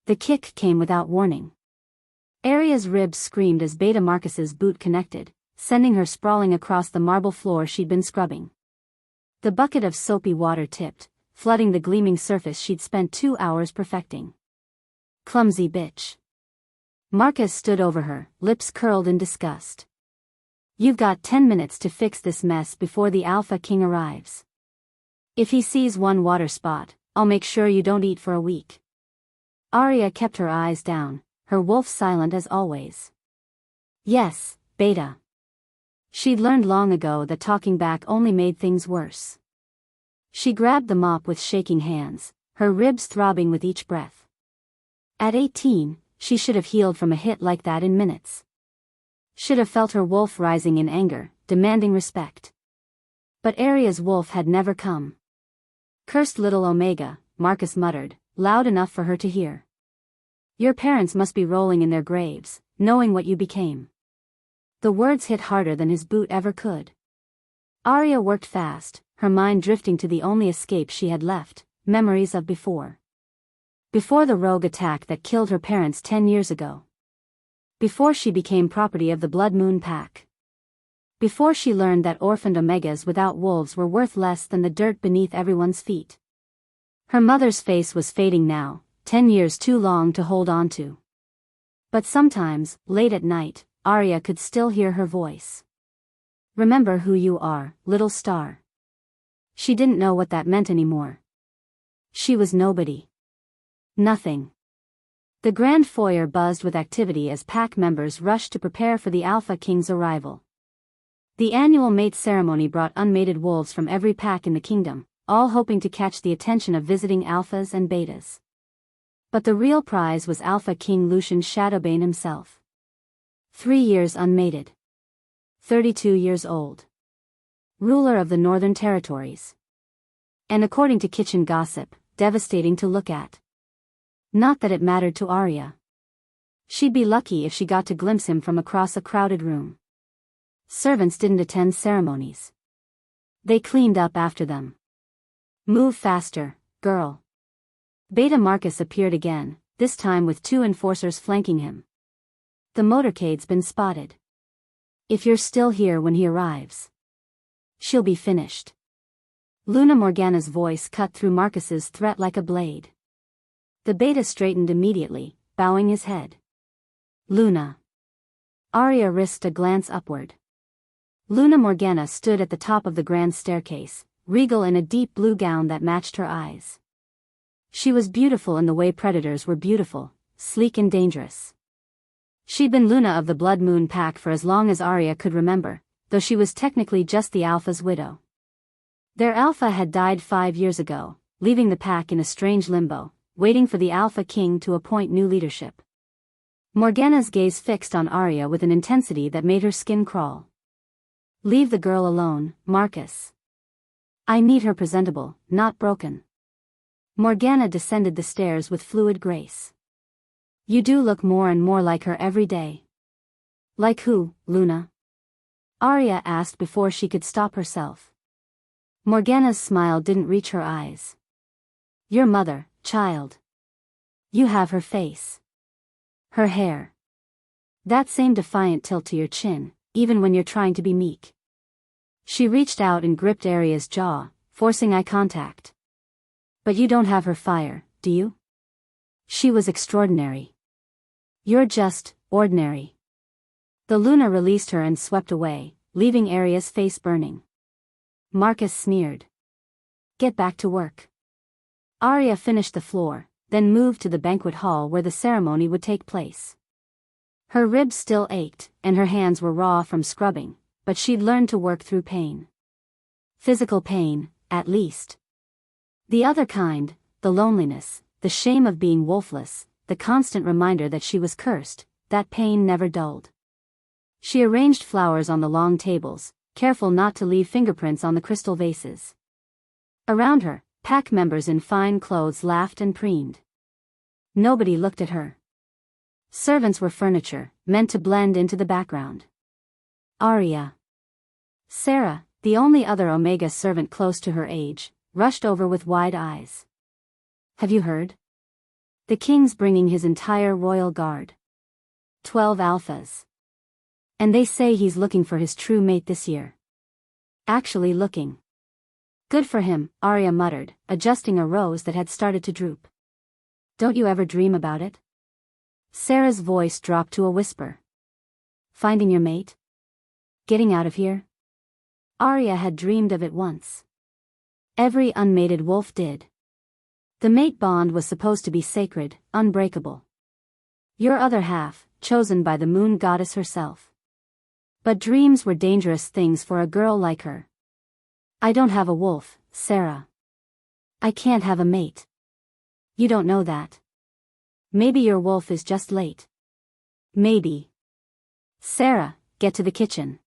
The kick came without warning. Arya's ribs screamed as Beta Marcus's boot connected, sending her sprawling across the marble floor she'd been scrubbing. The bucket of soapy water tipped, flooding the gleaming surface she'd spent 2 hours perfecting. Clumsy bitch. Marcus stood over her, lips curled in disgust. You've got 10 minutes to fix this mess before the Alpha King arrives. If he sees one water spot, I'll make sure you don't eat for a week. Arya kept her eyes down, her wolf silent as always. Yes, Beta. She'd learned long ago that talking back only made things worse. She grabbed the mop with shaking hands, her ribs throbbing with each breath. At 18, she should have healed from a hit like that in minutes. Should have felt her wolf rising in anger, demanding respect. But Arya's wolf had never come. Cursed little Omega, Marcus muttered, loud enough for her to hear. Your parents must be rolling in their graves, knowing what you became. The words hit harder than his boot ever could. Arya worked fast, her mind drifting to the only escape she had left, memories of before. Before the rogue attack that killed her parents 10 years ago. Before she became property of the Blood Moon Pack. Before she learned that orphaned Omegas without wolves were worth less than the dirt beneath everyone's feet. Her mother's face was fading now, 10 years too long to hold on to. But sometimes, late at night, Arya could still hear her voice. Remember who you are, little star. She didn't know what that meant anymore. She was nobody. Nothing. The grand foyer buzzed with activity as pack members rushed to prepare for the Alpha King's arrival. The annual mate ceremony brought unmated wolves from every pack in the kingdom, all hoping to catch the attention of visiting alphas and betas. But the real prize was Alpha King Lucian Shadowbane himself. 3 years unmated. 32 years old. Ruler of the Northern Territories. And according to kitchen gossip, devastating to look at. Not that it mattered to Arya. She'd be lucky if she got to glimpse him from across a crowded room. Servants didn't attend ceremonies. They cleaned up after them. Move faster, girl. Beta Marcus appeared again, this time with 2 enforcers flanking him. The motorcade's been spotted. If you're still here when he arrives, she'll be finished. Luna Morgana's voice cut through Marcus's threat like a blade. The beta straightened immediately, bowing his head. Luna. Arya risked a glance upward. Luna Morgana stood at the top of the grand staircase, regal in a deep blue gown that matched her eyes. She was beautiful in the way predators were beautiful, sleek and dangerous. She'd been Luna of the Blood Moon Pack for as long as Arya could remember, though she was technically just the Alpha's widow. Their Alpha had died 5 years ago, leaving the pack in a strange limbo, waiting for the Alpha King to appoint new leadership. Morgana's gaze fixed on Arya with an intensity that made her skin crawl. Leave the girl alone, Marcus. I need her presentable, not broken. Morgana descended the stairs with fluid grace. You do look more and more like her every day. Like who, Luna? Arya asked before she could stop herself. Morgana's smile didn't reach her eyes. Your mother, child. You have her face. Her hair. That same defiant tilt to your chin, even when you're trying to be meek. She reached out and gripped Arya's jaw, forcing eye contact. But you don't have her fire, do you? She was extraordinary. You're just, ordinary. The Luna released her and swept away, leaving Arya's face burning. Marcus sneered. Get back to work. Arya finished the floor, then moved to the banquet hall where the ceremony would take place. Her ribs still ached, and her hands were raw from scrubbing, but she'd learned to work through pain. Physical pain, at least. The other kind, the loneliness, the shame of being wolfless, the constant reminder that she was cursed, that pain never dulled. She arranged flowers on the long tables, careful not to leave fingerprints on the crystal vases. Around her, pack members in fine clothes laughed and preened. Nobody looked at her. Servants were furniture, meant to blend into the background. Arya. Sarah, the only other Omega servant close to her age, rushed over with wide eyes. Have you heard? The king's bringing his entire royal guard. 12 alphas. And they say he's looking for his true mate this year. Actually looking. Good for him, Arya muttered, adjusting a rose that had started to droop. Don't you ever dream about it? Sarah's voice dropped to a whisper. Finding your mate? Getting out of here? Arya had dreamed of it once. Every unmated wolf did. The mate bond was supposed to be sacred, unbreakable. Your other half, chosen by the moon goddess herself. But dreams were dangerous things for a girl like her. I don't have a wolf, Sarah. I can't have a mate. You don't know that. Maybe your wolf is just late. Maybe. Sarah, get to the kitchen.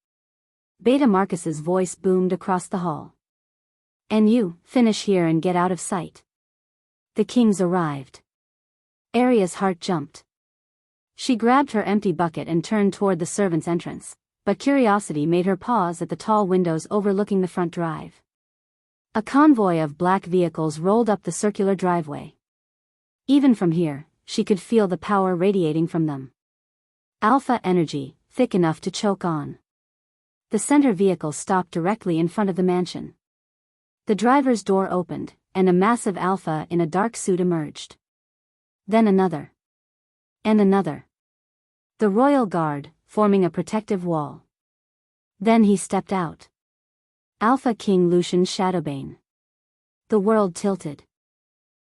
Beta Marcus's voice boomed across the hall. And you, finish here and get out of sight. The kings arrived. Arya's heart jumped. She grabbed her empty bucket and turned toward the servants' entrance, but curiosity made her pause at the tall windows overlooking the front drive. A convoy of black vehicles rolled up the circular driveway. Even from here, she could feel the power radiating from them. Alpha energy, thick enough to choke on. The center vehicle stopped directly in front of the mansion. The driver's door opened, and a massive alpha in a dark suit emerged. Then another. And another. The royal guard, forming a protective wall. Then he stepped out. Alpha King Lucian Shadowbane. The world tilted.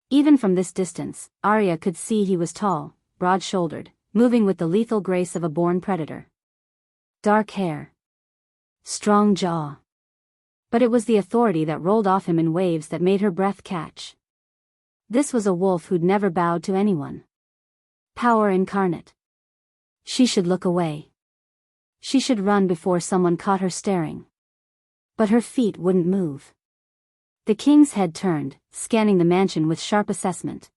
Even from this distance, Arya could see he was tall, broad-shouldered, moving with the lethal grace of a born predator. Dark hair. Strong jaw. But it was the authority that rolled off him in waves that made her breath catch. This was a wolf who'd never bowed to anyone. Power incarnate. She should look away. She should run before someone caught her staring. But her feet wouldn't move. The king's head turned, scanning the mansion with sharp assessment.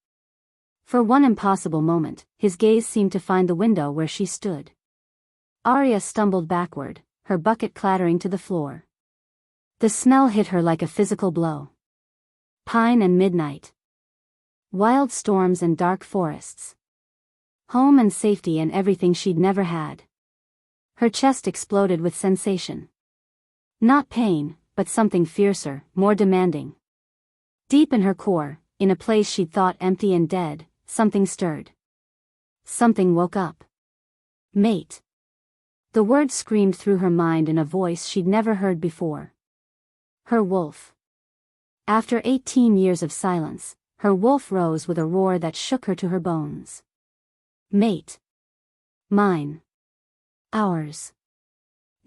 For one impossible moment, his gaze seemed to find the window where she stood. Arya stumbled backward, her bucket clattering to the floor. The smell hit her like a physical blow. Pine and midnight. Wild storms and dark forests. Home and safety and everything she'd never had. Her chest exploded with sensation. Not pain, but something fiercer, more demanding. Deep in her core, in a place she'd thought empty and dead, something stirred. Something woke up. Mate. The word screamed through her mind in a voice she'd never heard before. Her wolf. After 18 years of silence, her wolf rose with a roar that shook her to her bones. Mate. Mine. Ours.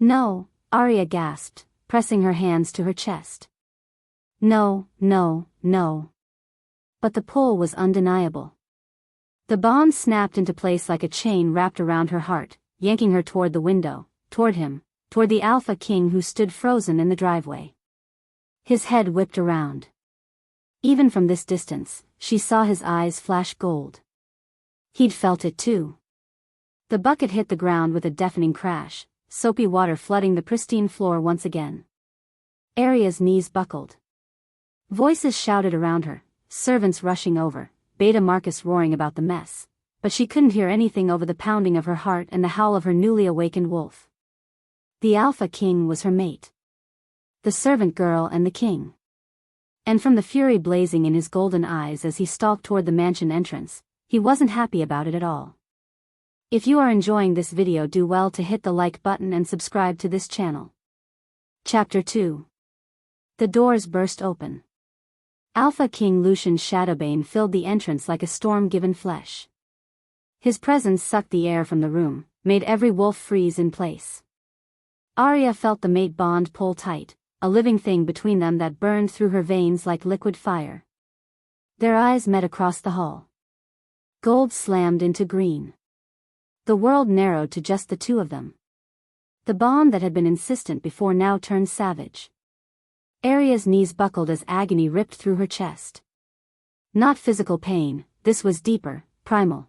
No, Arya gasped, pressing her hands to her chest. No, no, no. But the pull was undeniable. The bond snapped into place like a chain wrapped around her heart, yanking her toward the window, toward him, toward the Alpha King who stood frozen in the driveway. His head whipped around. Even from this distance, she saw his eyes flash gold. He'd felt it too. The bucket hit the ground with a deafening crash, soapy water flooding the pristine floor once again. Arya's knees buckled. Voices shouted around her, servants rushing over, Beta Marcus roaring about the mess, but she couldn't hear anything over the pounding of her heart and the howl of her newly awakened wolf. The Alpha King was her mate. The servant girl and the king. And from the fury blazing in his golden eyes as he stalked toward the mansion entrance, he wasn't happy about it at all. If you are enjoying this video, do well to hit the like button and subscribe to this channel. Chapter 2. The doors burst open. Alpha King Lucian Shadowbane filled the entrance like a storm-given flesh. His presence sucked the air from the room, made every wolf freeze in place. Arya felt the mate bond pull tight, a living thing between them that burned through her veins like liquid fire. Their eyes met across the hall. Gold slammed into green. The world narrowed to just the two of them. The bond that had been insistent before now turned savage. Arya's knees buckled as agony ripped through her chest. Not physical pain, this was deeper, primal.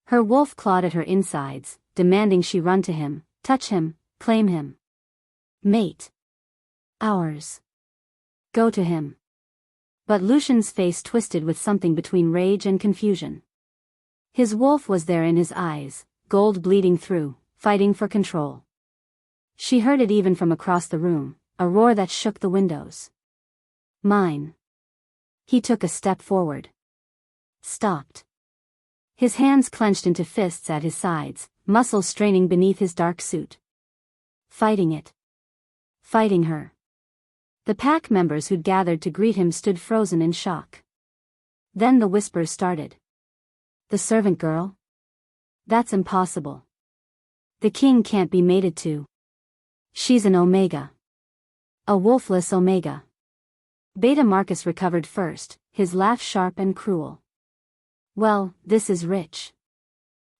Her wolf clawed at her insides, demanding she run to him, touch him, claim him. Mate. Ours. Go to him. But Lucian's face twisted with something between rage and confusion. His wolf was there in his eyes, gold bleeding through, fighting for control. She heard it even from across the room, a roar that shook the windows. Mine. He took a step forward. Stopped. His hands clenched into fists at his sides, muscles straining beneath his dark suit. Fighting it. Fighting her. The pack members who'd gathered to greet him stood frozen in shock. Then the whispers started. The servant girl? That's impossible. The king can't be mated to. She's an Omega. A wolfless Omega. Beta Marcus recovered first, his laugh sharp and cruel. Well, this is rich.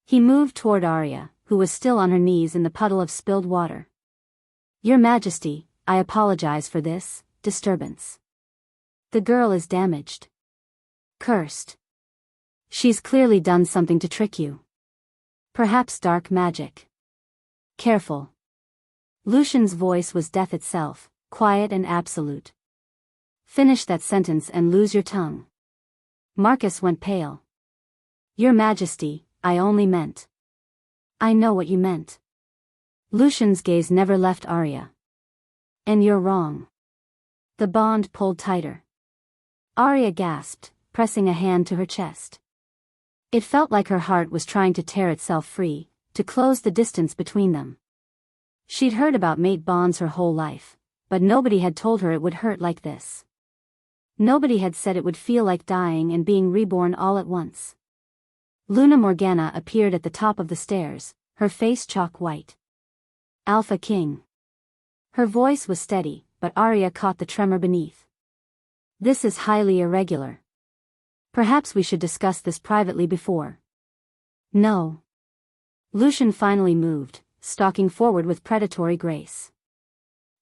He moved toward Arya, who was still on her knees in the puddle of spilled water. Your Majesty, I apologize for this disturbance. The girl is damaged. Cursed. She's clearly done something to trick you. Perhaps dark magic. Careful. Lucian's voice was death itself, quiet and absolute. Finish that sentence and lose your tongue. Marcus went pale. Your Majesty, I only meant. I know what you meant. Lucian's gaze never left Arya. And you're wrong. The bond pulled tighter. Arya gasped, pressing a hand to her chest. It felt like her heart was trying to tear itself free, to close the distance between them. She'd heard about mate bonds her whole life, but nobody had told her it would hurt like this. Nobody had said it would feel like dying and being reborn all at once. Luna Morgana appeared at the top of the stairs, her face chalk white. Alpha King. Her voice was steady, but Arya caught the tremor beneath. This is highly irregular. Perhaps we should discuss this privately before. No. Lucian finally moved, stalking forward with predatory grace.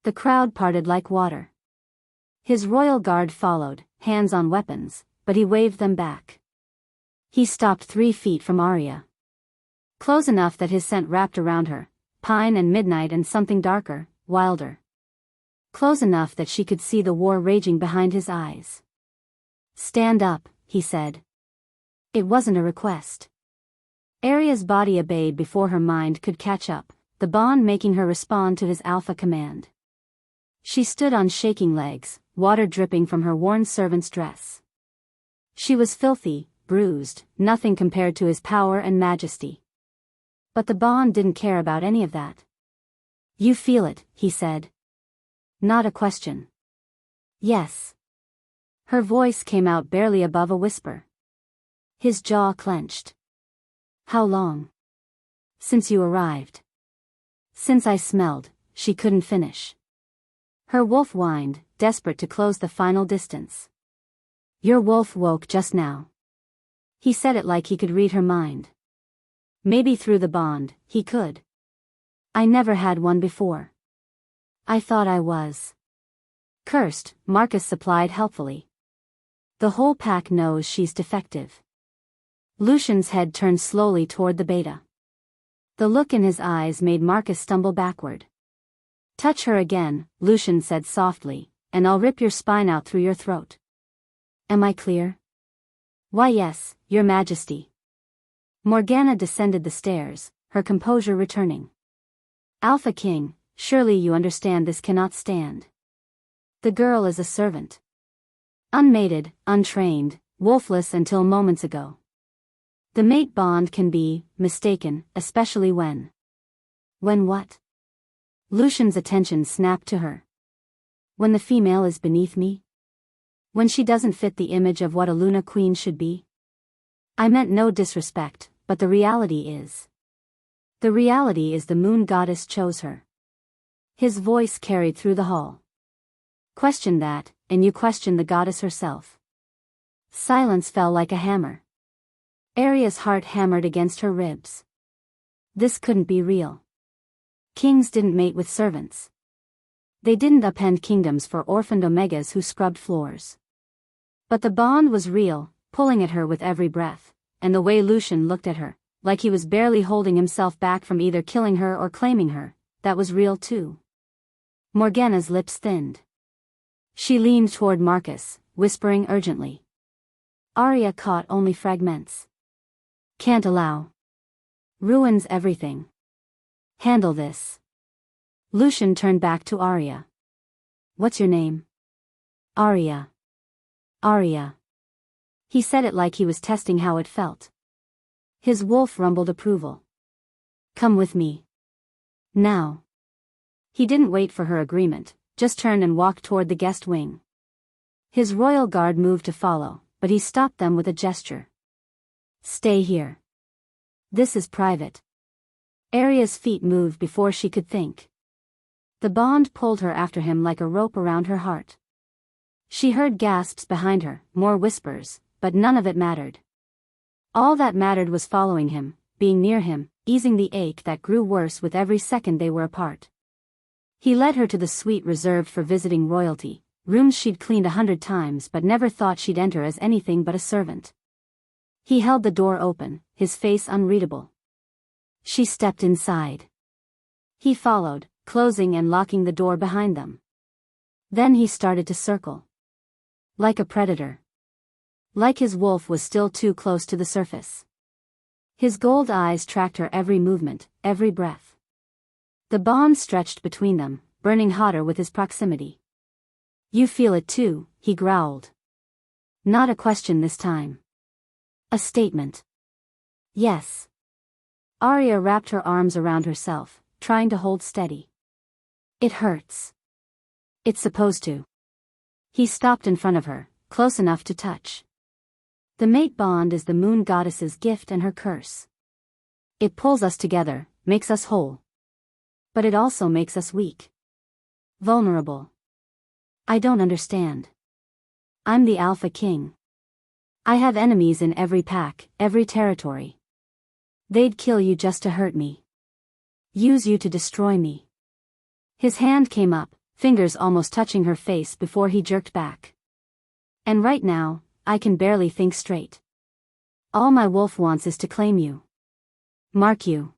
The crowd parted like water. His royal guard followed, hands on weapons, but he waved them back. He stopped 3 feet from Arya. Close enough that his scent wrapped around her, pine and midnight and something darker, wilder. Close enough that she could see the war raging behind his eyes. Stand up, he said. It wasn't a request. Arya's body obeyed before her mind could catch up, the bond making her respond to his alpha command. She stood on shaking legs, water dripping from her worn servant's dress. She was filthy, bruised, nothing compared to his power and majesty. But the bond didn't care about any of that. You feel it, he said. Not a question. Yes. Her voice came out barely above a whisper. His jaw clenched. How long? Since you arrived. Since I smelled, she couldn't finish. Her wolf whined, desperate to close the final distance. Your wolf woke just now. He said it like he could read her mind. Maybe through the bond, he could. I never had one before. I thought I was. Cursed, Marcus supplied helpfully. The whole pack knows she's defective. Lucian's head turned slowly toward the beta. The look in his eyes made Marcus stumble backward. Touch her again, Lucian said softly, and I'll rip your spine out through your throat. Am I clear? Why yes, your Majesty. Morgana descended the stairs, her composure returning. Alpha King, surely you understand this cannot stand. The girl is a servant. Unmated, untrained, wolfless until moments ago. The mate bond can be mistaken, especially when. When what? Lucian's attention snapped to her. When the female is beneath me? When she doesn't fit the image of what a Luna Queen should be? I meant no disrespect, but the reality is. The reality is the moon goddess chose her. His voice carried through the hall. Question that, and you question the goddess herself. Silence fell like a hammer. Arya's heart hammered against her ribs. This couldn't be real. Kings didn't mate with servants. They didn't upend kingdoms for orphaned Omegas who scrubbed floors. But the bond was real, pulling at her with every breath, and the way Lucian looked at her, like he was barely holding himself back from either killing her or claiming her, that was real too. Morgana's lips thinned. She leaned toward Marcus, whispering urgently. Arya caught only fragments. Can't allow. Ruins everything. Handle this. Lucien turned back to Arya. What's your name? Arya. Arya. He said it like he was testing how it felt. His wolf rumbled approval. Come with me. Now. He didn't wait for her agreement, just turned and walked toward the guest wing. His royal guard moved to follow, but he stopped them with a gesture. Stay here. This is private. Arya's feet moved before she could think. The bond pulled her after him like a rope around her heart. She heard gasps behind her, more whispers, but none of it mattered. All that mattered was following him, being near him, easing the ache that grew worse with every second they were apart. He led her to the suite reserved for visiting royalty, rooms she'd cleaned 100 times but never thought she'd enter as anything but a servant. He held the door open, his face unreadable. She stepped inside. He followed, closing and locking the door behind them. Then he started to circle. Like a predator. Like his wolf was still too close to the surface. His gold eyes tracked her every movement, every breath. The bond stretched between them, burning hotter with his proximity. You feel it too, he growled. Not a question this time. A statement. Yes. Arya wrapped her arms around herself, trying to hold steady. It hurts. It's supposed to. He stopped in front of her, close enough to touch. The mate bond is the moon goddess's gift and her curse. It pulls us together, makes us whole. But it also makes us weak. Vulnerable. I don't understand. I'm the Alpha King. I have enemies in every pack, every territory. They'd kill you just to hurt me. Use you to destroy me. His hand came up, fingers almost touching her face before he jerked back. And right now, I can barely think straight. All my wolf wants is to claim you. Mark you.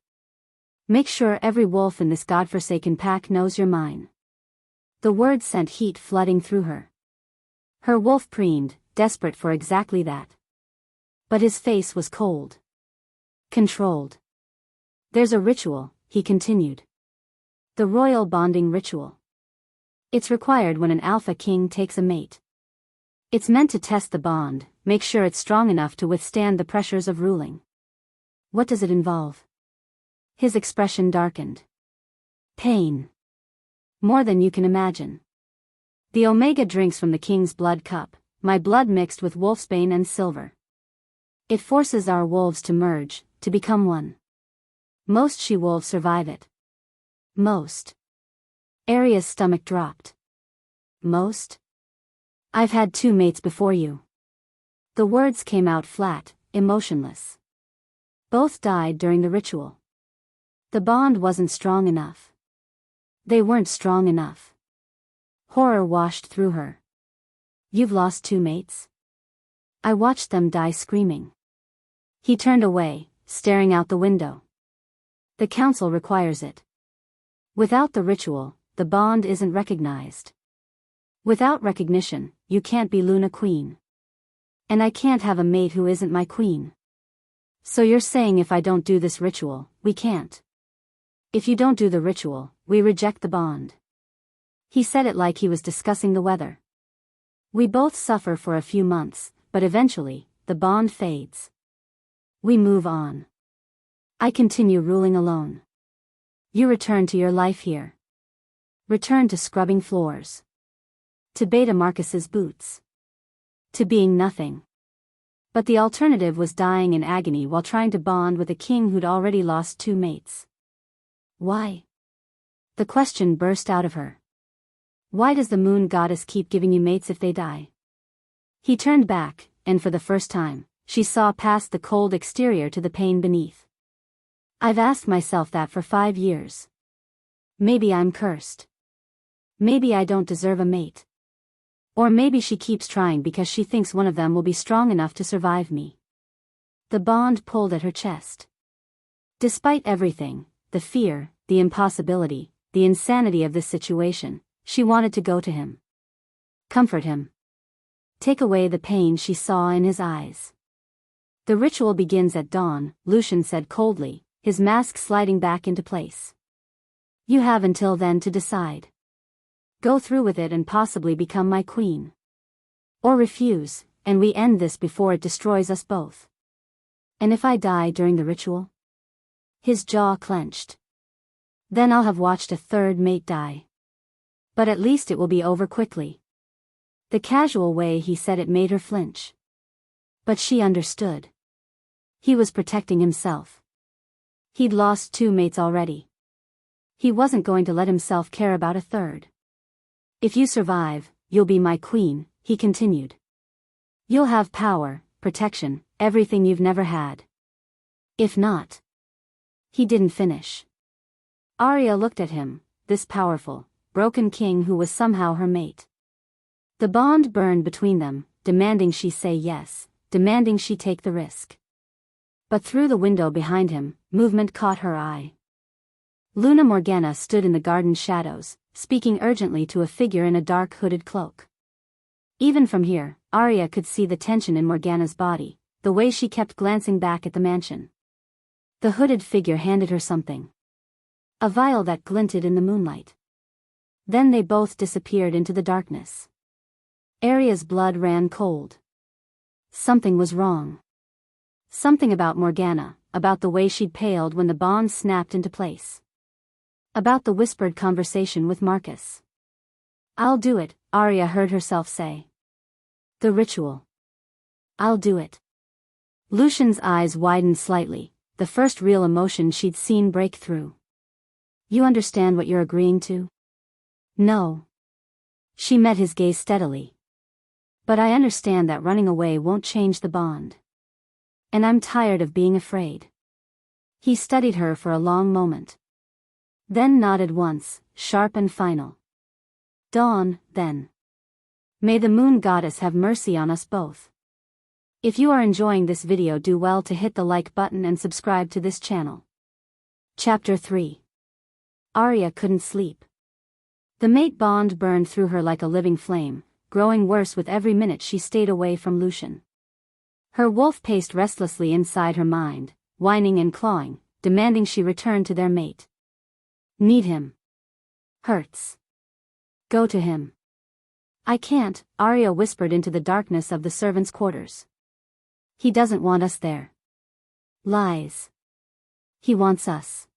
Make sure every wolf in this godforsaken pack knows you're mine. The words sent heat flooding through her. Her wolf preened, desperate for exactly that. But his face was cold. Controlled. There's a ritual, he continued. The royal bonding ritual. It's required when an alpha king takes a mate. It's meant to test the bond, make sure it's strong enough to withstand the pressures of ruling. What does it involve? His expression darkened. Pain. More than you can imagine. The Omega drinks from the king's blood cup, my blood mixed with wolfsbane and silver. It forces our wolves to merge, to become one. Most she-wolves survive it. Most. Arya's stomach dropped. Most? I've had 2 mates before you. The words came out flat, emotionless. Both died during the ritual. The bond wasn't strong enough. They weren't strong enough. Horror washed through her. You've lost 2 mates? I watched them die screaming. He turned away, staring out the window. The council requires it. Without the ritual, the bond isn't recognized. Without recognition, you can't be Luna Queen. And I can't have a mate who isn't my queen. So you're saying if I don't do this ritual, we can't. If you don't do the ritual, we reject the bond. He said it like he was discussing the weather. We both suffer for a few months, but eventually, the bond fades. We move on. I continue ruling alone. You return to your life here. Return to scrubbing floors. To Beta Marcus's boots. To being nothing. But the alternative was dying in agony while trying to bond with a king who'd already lost 2 mates. Why? The question burst out of her. Why does the moon goddess keep giving you mates if they die? He turned back, and for the first time, she saw past the cold exterior to the pain beneath. I've asked myself that for 5 years. Maybe I'm cursed. Maybe I don't deserve a mate. Or maybe she keeps trying because she thinks one of them will be strong enough to survive me. The bond pulled at her chest. Despite everything, the fear, the impossibility, the insanity of this situation, she wanted to go to him. Comfort him. take away the pain she saw in his eyes. The ritual begins at dawn, Lucien said coldly, his mask sliding back into place. You have until then to decide. Go through with it and possibly become my queen. Or refuse, and we end this before it destroys us both. And if I die during the ritual? His jaw clenched. Then I'll have watched a third mate die. But at least it will be over quickly. The casual way he said it made her flinch. But she understood. He was protecting himself. He'd lost 2 mates already. He wasn't going to let himself care about a third. If you survive, you'll be my queen, he continued. You'll have power, protection, everything you've never had. If not. He didn't finish. Arya looked at him, this powerful, broken king who was somehow her mate. The bond burned between them, demanding she say yes, demanding she take the risk. But through the window behind him, movement caught her eye. Luna Morgana stood in the garden shadows, speaking urgently to a figure in a dark hooded cloak. Even from here, Arya could see the tension in Morgana's body, the way she kept glancing back at the mansion. The hooded figure handed her something. A vial that glinted in the moonlight. Then they both disappeared into the darkness. Arya's blood ran cold. Something was wrong. Something about Morgana, about the way she'd paled when the bond snapped into place. About the whispered conversation with Marcus. I'll do it, Arya heard herself say. The ritual. I'll do it. Lucien's eyes widened slightly, the first real emotion she'd seen break through. You understand what you're agreeing to? No. She met his gaze steadily. But I understand that running away won't change the bond. And I'm tired of being afraid. He studied her for a long moment. Then nodded once, sharp and final. Dawn, then. May the moon goddess have mercy on us both. If you are enjoying this video, do well to hit the like button and subscribe to this channel. Chapter 3. Arya couldn't sleep. The mate bond burned through her like a living flame, growing worse with every minute she stayed away from Lucien. Her wolf paced restlessly inside her mind, whining and clawing, demanding she return to their mate. Need him. Hurts. Go to him. I can't, Arya whispered into the darkness of the servants' quarters. He doesn't want us there. Lies. He wants us.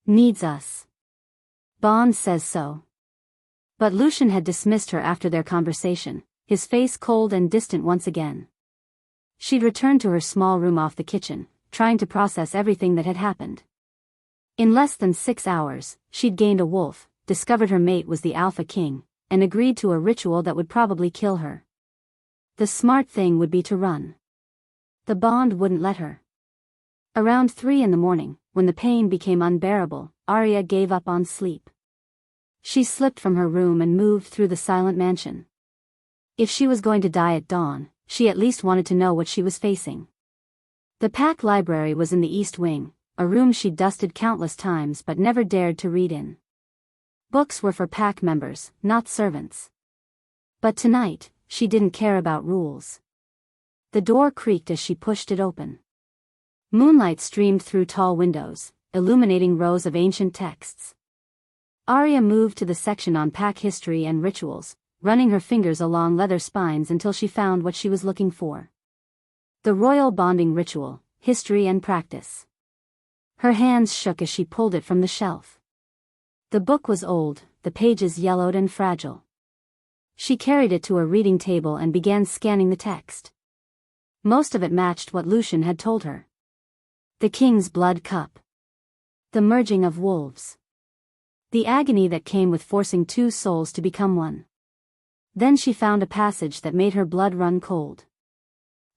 Needs us. Bond says so. But Lucien had dismissed her after their conversation, his face cold and distant once again. She'd returned to her small room off the kitchen, trying to process everything that had happened. In less than 6 hours, she'd gained a wolf, discovered her mate was the Alpha King, and agreed to a ritual that would probably kill her. The smart thing would be to run. The bond wouldn't let her. Around 3 in the morning, when the pain became unbearable, Arya gave up on sleep. She slipped from her room and moved through the silent mansion. If she was going to die at dawn, she at least wanted to know what she was facing. The pack library was in the East Wing, a room she'd dusted countless times but never dared to read in. Books were for pack members, not servants. But tonight, she didn't care about rules. The door creaked as she pushed it open. Moonlight streamed through tall windows, illuminating rows of ancient texts. Arya moved to the section on pack history and rituals, running her fingers along leather spines until she found what she was looking for. The royal bonding ritual, history and practice. Her hands shook as she pulled it from the shelf. The book was old, the pages yellowed and fragile. She carried it to a reading table and began scanning the text. Most of it matched what Lucien had told her. The King's Blood Cup. The merging of wolves. The agony that came with forcing 2 souls to become one. Then she found a passage that made her blood run cold.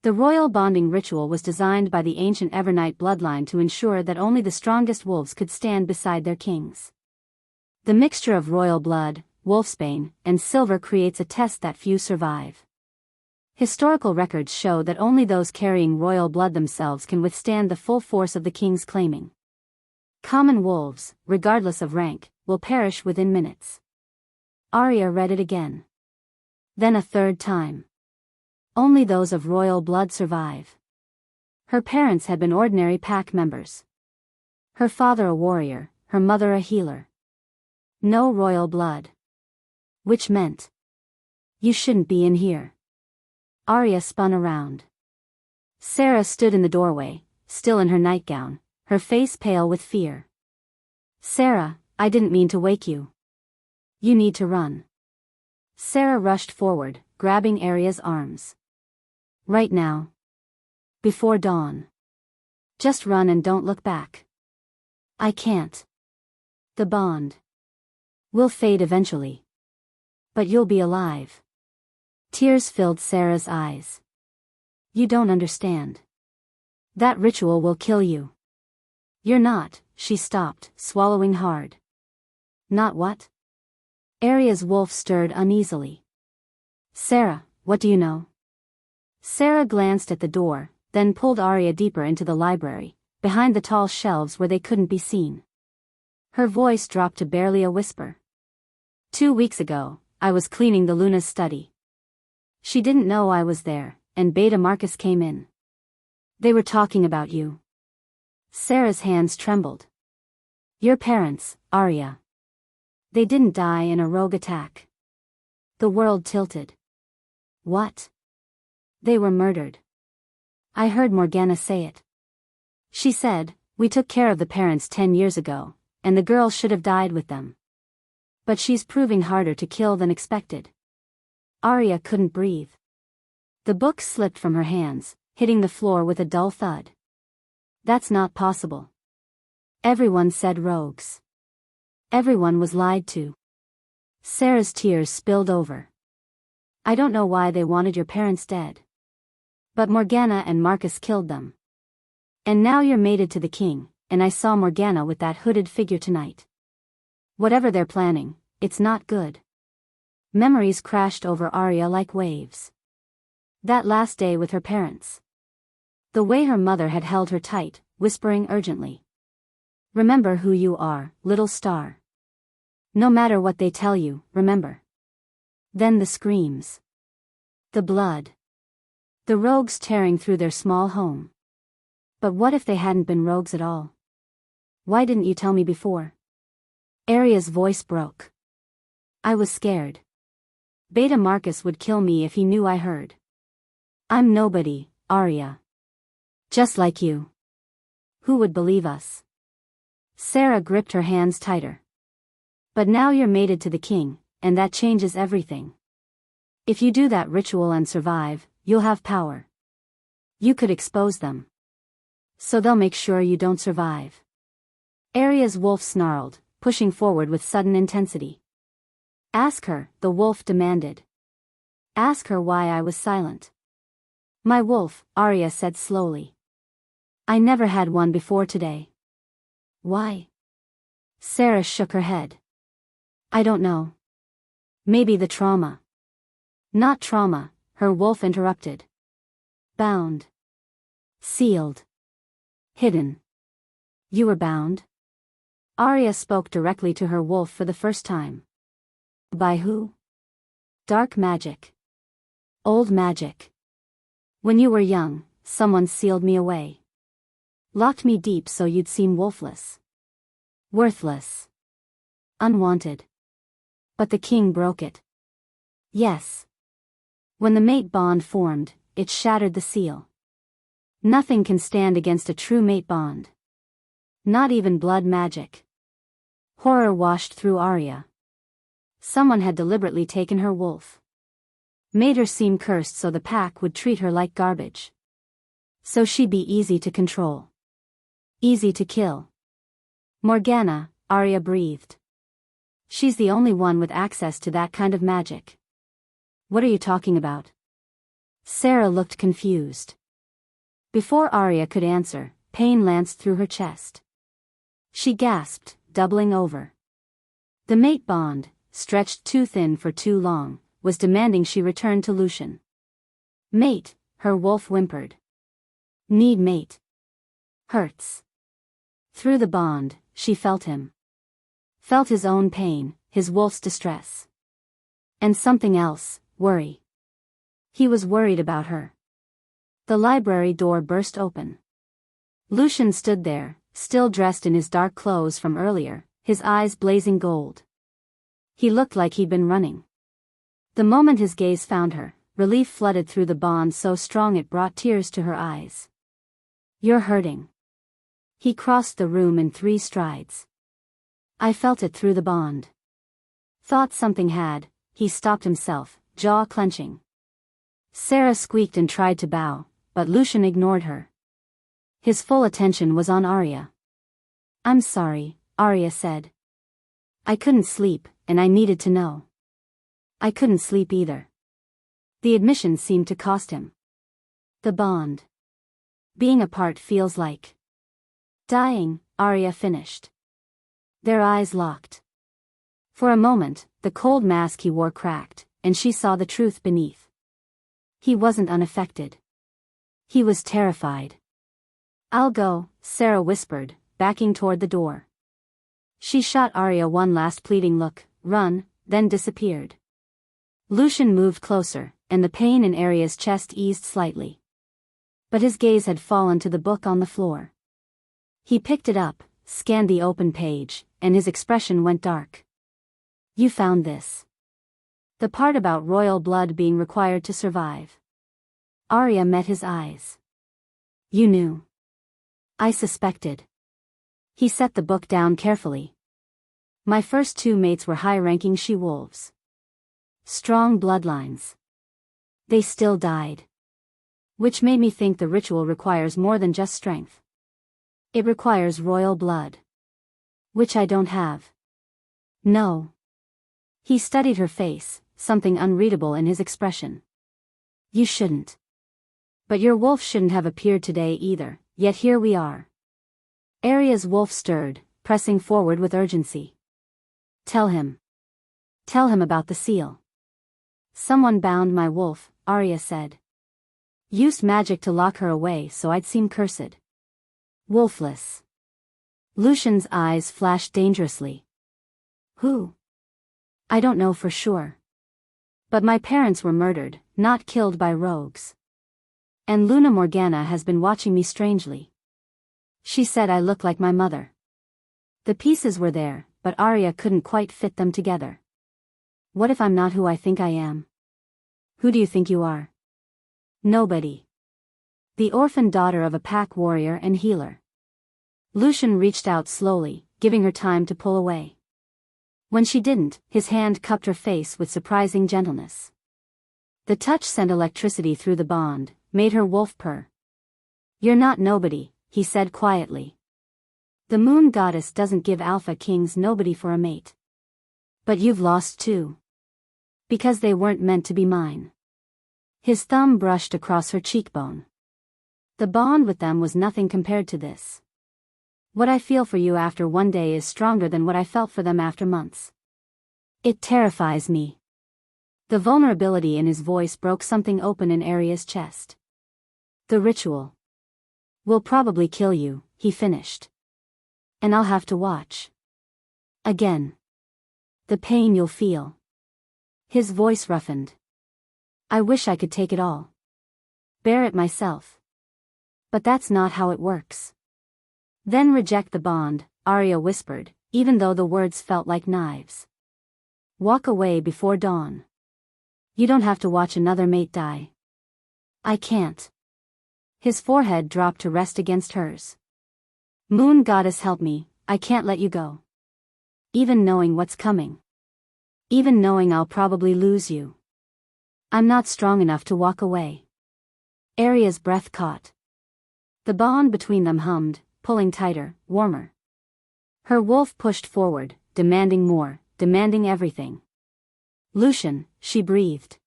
The royal bonding ritual was designed by the ancient Evernight bloodline to ensure that only the strongest wolves could stand beside their kings. The mixture of royal blood, wolfsbane, and silver creates a test that few survive. Historical records show that only those carrying royal blood themselves can withstand the full force of the king's claiming. Common wolves, regardless of rank, will perish within minutes. Arya read it again. Then a third time. Only those of royal blood survive. Her parents had been ordinary pack members. Her father a warrior, her mother a healer. No royal blood. Which meant, you shouldn't be in here. Arya spun around. Sarah stood in the doorway, still in her nightgown, her face pale with fear. Sarah, I didn't mean to wake you. You need to run. Sarah rushed forward, grabbing Arya's arms. Right now. Before dawn. Just run and don't look back. I can't. The bond will fade eventually. But you'll be alive. Tears filled Sarah's eyes. You don't understand. That ritual will kill you. You're not, she stopped, swallowing hard. Not what? Arya's wolf stirred uneasily. Sarah, what do you know? Sarah glanced at the door, then pulled Arya deeper into the library, behind the tall shelves where they couldn't be seen. Her voice dropped to barely a whisper. 2 weeks ago, I was cleaning the Luna's study. She didn't know I was there, and Beta Marcus came in. They were talking about you. Sarah's hands trembled. Your parents, Arya. They didn't die in a rogue attack. The world tilted. What? They were murdered. I heard Morgana say it. She said, we took care of the parents 10 years ago, and the girl should have died with them. But she's proving harder to kill than expected. Arya couldn't breathe. The book slipped from her hands, hitting the floor with a dull thud. That's not possible. Everyone said rogues. Everyone was lied to. Sarah's tears spilled over. I don't know why they wanted your parents dead. But Morgana and Marcus killed them. And now you're mated to the king, and I saw Morgana with that hooded figure tonight. Whatever they're planning, it's not good. Memories crashed over Arya like waves. That last day with her parents. The way her mother had held her tight, whispering urgently. Remember who you are, little star. No matter what they tell you, remember. Then the screams. The blood. The rogues tearing through their small home. But what if they hadn't been rogues at all? Why didn't you tell me before? Arya's voice broke. I was scared. Beta Marcus would kill me if he knew I heard. I'm nobody, Arya. Just like you. Who would believe us? Sarah gripped her hands tighter. But now you're mated to the king, and that changes everything. If you do that ritual and survive, you'll have power. You could expose them. So they'll make sure you don't survive. Arya's wolf snarled, pushing forward with sudden intensity. Ask her, the wolf demanded. Ask her why I was silent. My wolf, Arya said slowly. I never had one before today. Why? Sarah shook her head. I don't know. Maybe the trauma. Not trauma, her wolf interrupted. Bound. Sealed. Hidden. You were bound? Arya spoke directly to her wolf for the first time. By who? Dark magic. Old magic. When you were young, someone sealed me away. Locked me deep so you'd seem wolfless. Worthless. Unwanted. But the king broke it. Yes. When the mate bond formed, it shattered the seal. Nothing can stand against a true mate bond. Not even blood magic. Horror washed through Arya. Someone had deliberately taken her wolf. Made her seem cursed so the pack would treat her like garbage. So she'd be easy to control. Easy to kill. Morgana, Arya breathed. She's the only one with access to that kind of magic. What are you talking about? Sarah looked confused. Before Arya could answer, pain lanced through her chest. She gasped, doubling over. The mate bond, stretched too thin for too long, was demanding she return to Lucian. Mate, her wolf whimpered. Need mate. Hurts. Through the bond, she felt him. Felt his own pain, his wolf's distress. And something else, worry. He was worried about her. The library door burst open. Lucian stood there, still dressed in his dark clothes from earlier, his eyes blazing gold. He looked like he'd been running. The moment his gaze found her, relief flooded through the bond so strong it brought tears to her eyes. "You're hurting." He crossed the room in 3 strides. I felt it through the bond. Thought something had, he stopped himself, jaw clenching. Sarah squeaked and tried to bow, but Lucian ignored her. His full attention was on Arya. "I'm sorry," Arya said. "I couldn't sleep, and I needed to know." "I couldn't sleep either." The admission seemed to cost him. The bond. Being apart feels like dying, Arya finished. Their eyes locked. For a moment, the cold mask he wore cracked, and she saw the truth beneath. He wasn't unaffected. He was terrified. "I'll go," Sarah whispered, backing toward the door. She shot Arya one last pleading look, "Run," then disappeared. Lucian moved closer, and the pain in Arya's chest eased slightly. But his gaze had fallen to the book on the floor. He picked it up, scanned the open page, and his expression went dark. "You found this?" "The part about royal blood being required to survive." Arya met his eyes. "You knew." "I suspected." He set the book down carefully. "My first 2 mates were high-ranking she-wolves. Strong bloodlines. They still died. Which made me think the ritual requires more than just strength. It requires royal blood. Which I don't have." "No." He studied her face, something unreadable in his expression. "You shouldn't. But your wolf shouldn't have appeared today either, yet here we are." Arya's wolf stirred, pressing forward with urgency. "Tell him. Tell him about the seal." "Someone bound my wolf," Arya said. "Used magic to lock her away so I'd seem cursed. Wolfless." Lucian's eyes flashed dangerously. "Who?" "I don't know for sure. But my parents were murdered, not killed by rogues. And Luna Morgana has been watching me strangely. She said I look like my mother." The pieces were there, but Arya couldn't quite fit them together. "What if I'm not who I think I am?" "Who do you think you are?" "Nobody. The orphaned daughter of a pack warrior and healer." Lucian reached out slowly, giving her time to pull away. When she didn't, his hand cupped her face with surprising gentleness. The touch sent electricity through the bond, made her wolf purr. "You're not nobody," he said quietly. "The moon goddess doesn't give alpha kings nobody for a mate. But you've lost 2. Because they weren't meant to be mine." His thumb brushed across her cheekbone. "The bond with them was nothing compared to this. What I feel for you after one day is stronger than what I felt for them after months. It terrifies me." The vulnerability in his voice broke something open in Arya's chest. "The ritual will probably kill you," he finished. "And I'll have to watch. Again. The pain you'll feel." His voice roughened. "I wish I could take it all. Bear it myself. But that's not how it works." "Then reject the bond," Arya whispered, even though the words felt like knives. "Walk away before dawn. You don't have to watch another mate die." "I can't." His forehead dropped to rest against hers. "Moon goddess help me, I can't let you go. Even knowing what's coming. Even knowing I'll probably lose you. I'm not strong enough to walk away." Arya's breath caught. The bond between them hummed, pulling tighter, warmer. Her wolf pushed forward, demanding more, demanding everything. "Lucian," she breathed.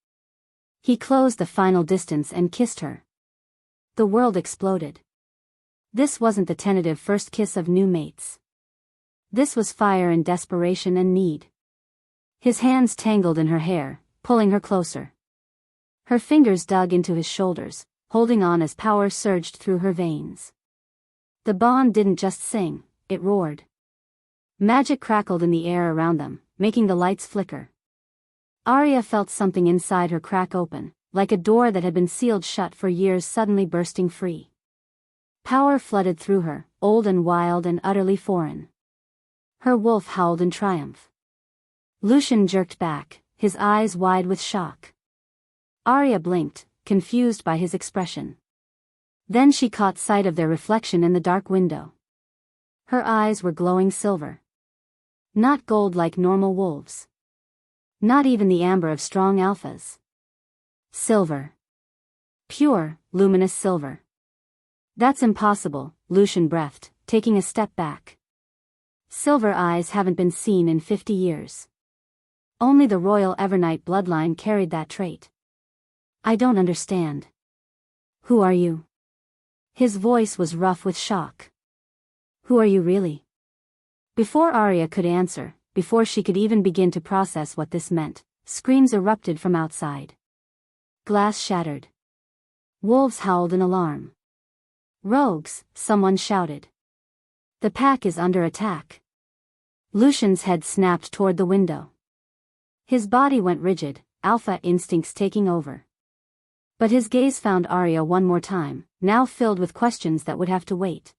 He closed the final distance and kissed her. The world exploded. This wasn't the tentative first kiss of new mates. This was fire and desperation and need. His hands tangled in her hair, pulling her closer. Her fingers dug into his shoulders, holding on as power surged through her veins. The bond didn't just sing, it roared. Magic crackled in the air around them, making the lights flicker. Arya felt something inside her crack open, like a door that had been sealed shut for years suddenly bursting free. Power flooded through her, old and wild and utterly foreign. Her wolf howled in triumph. Lucian jerked back, his eyes wide with shock. Arya blinked, confused by his expression. Then she caught sight of their reflection in the dark window. Her eyes were glowing silver. Not gold like normal wolves. Not even the amber of strong alphas. Silver. Pure, luminous silver. That's impossible, Lucian breathed, taking a step back. Silver eyes haven't been seen in 50 years. Only the royal Evernight bloodline carried that trait. I don't understand. Who are you? His voice was rough with shock. Who are you really? Before Arya could answer, before she could even begin to process what this meant, screams erupted from outside. Glass shattered. Wolves howled in alarm. Rogues, someone shouted. The pack is under attack. Lucian's head snapped toward the window. His body went rigid, alpha instincts taking over. But his gaze found Arya one more time, now filled with questions that would have to wait.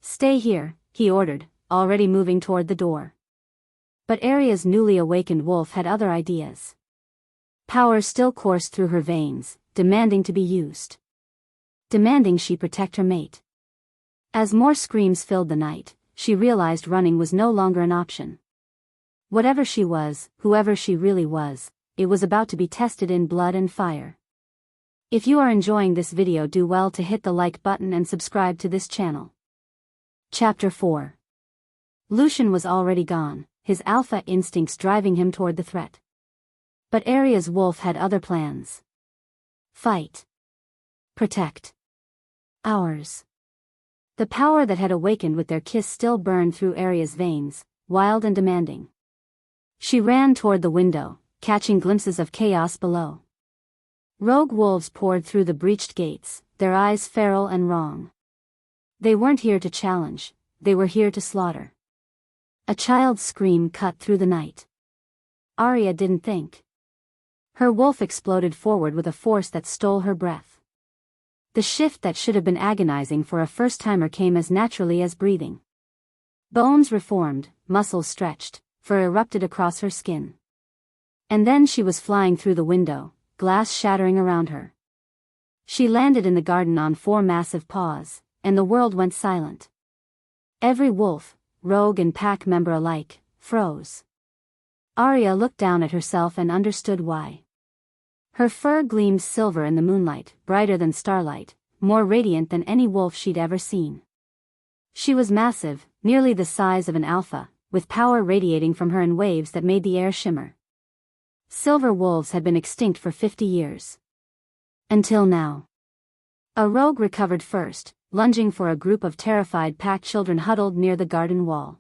Stay here, he ordered, already moving toward the door. But Arya's newly awakened wolf had other ideas. Power still coursed through her veins, demanding to be used. Demanding she protect her mate. As more screams filled the night, she realized running was no longer an option. Whatever she was, whoever she really was, it was about to be tested in blood and fire. If you are enjoying this video, do well to hit the like button and subscribe to this channel. Chapter 4. Lucian was already gone, his alpha instincts driving him toward the threat. But Arya's wolf had other plans. Fight. Protect. Ours. The power that had awakened with their kiss still burned through Arya's veins, wild and demanding. She ran toward the window, catching glimpses of chaos below. Rogue wolves poured through the breached gates, their eyes feral and wrong. They weren't here to challenge, they were here to slaughter. A child's scream cut through the night. Arya didn't think. Her wolf exploded forward with a force that stole her breath. The shift that should have been agonizing for a first-timer came as naturally as breathing. Bones reformed, muscles stretched, fur erupted across her skin. And then she was flying through the window, glass shattering around her. She landed in the garden on 4 massive paws, and the world went silent. Every wolf, rogue and pack member alike, froze. Arya looked down at herself and understood why. Her fur gleamed silver in the moonlight, brighter than starlight, more radiant than any wolf she'd ever seen. She was massive, nearly the size of an alpha, with power radiating from her in waves that made the air shimmer. Silver wolves had been extinct for 50 years. Until now. A rogue recovered first, lunging for a group of terrified pack children huddled near the garden wall.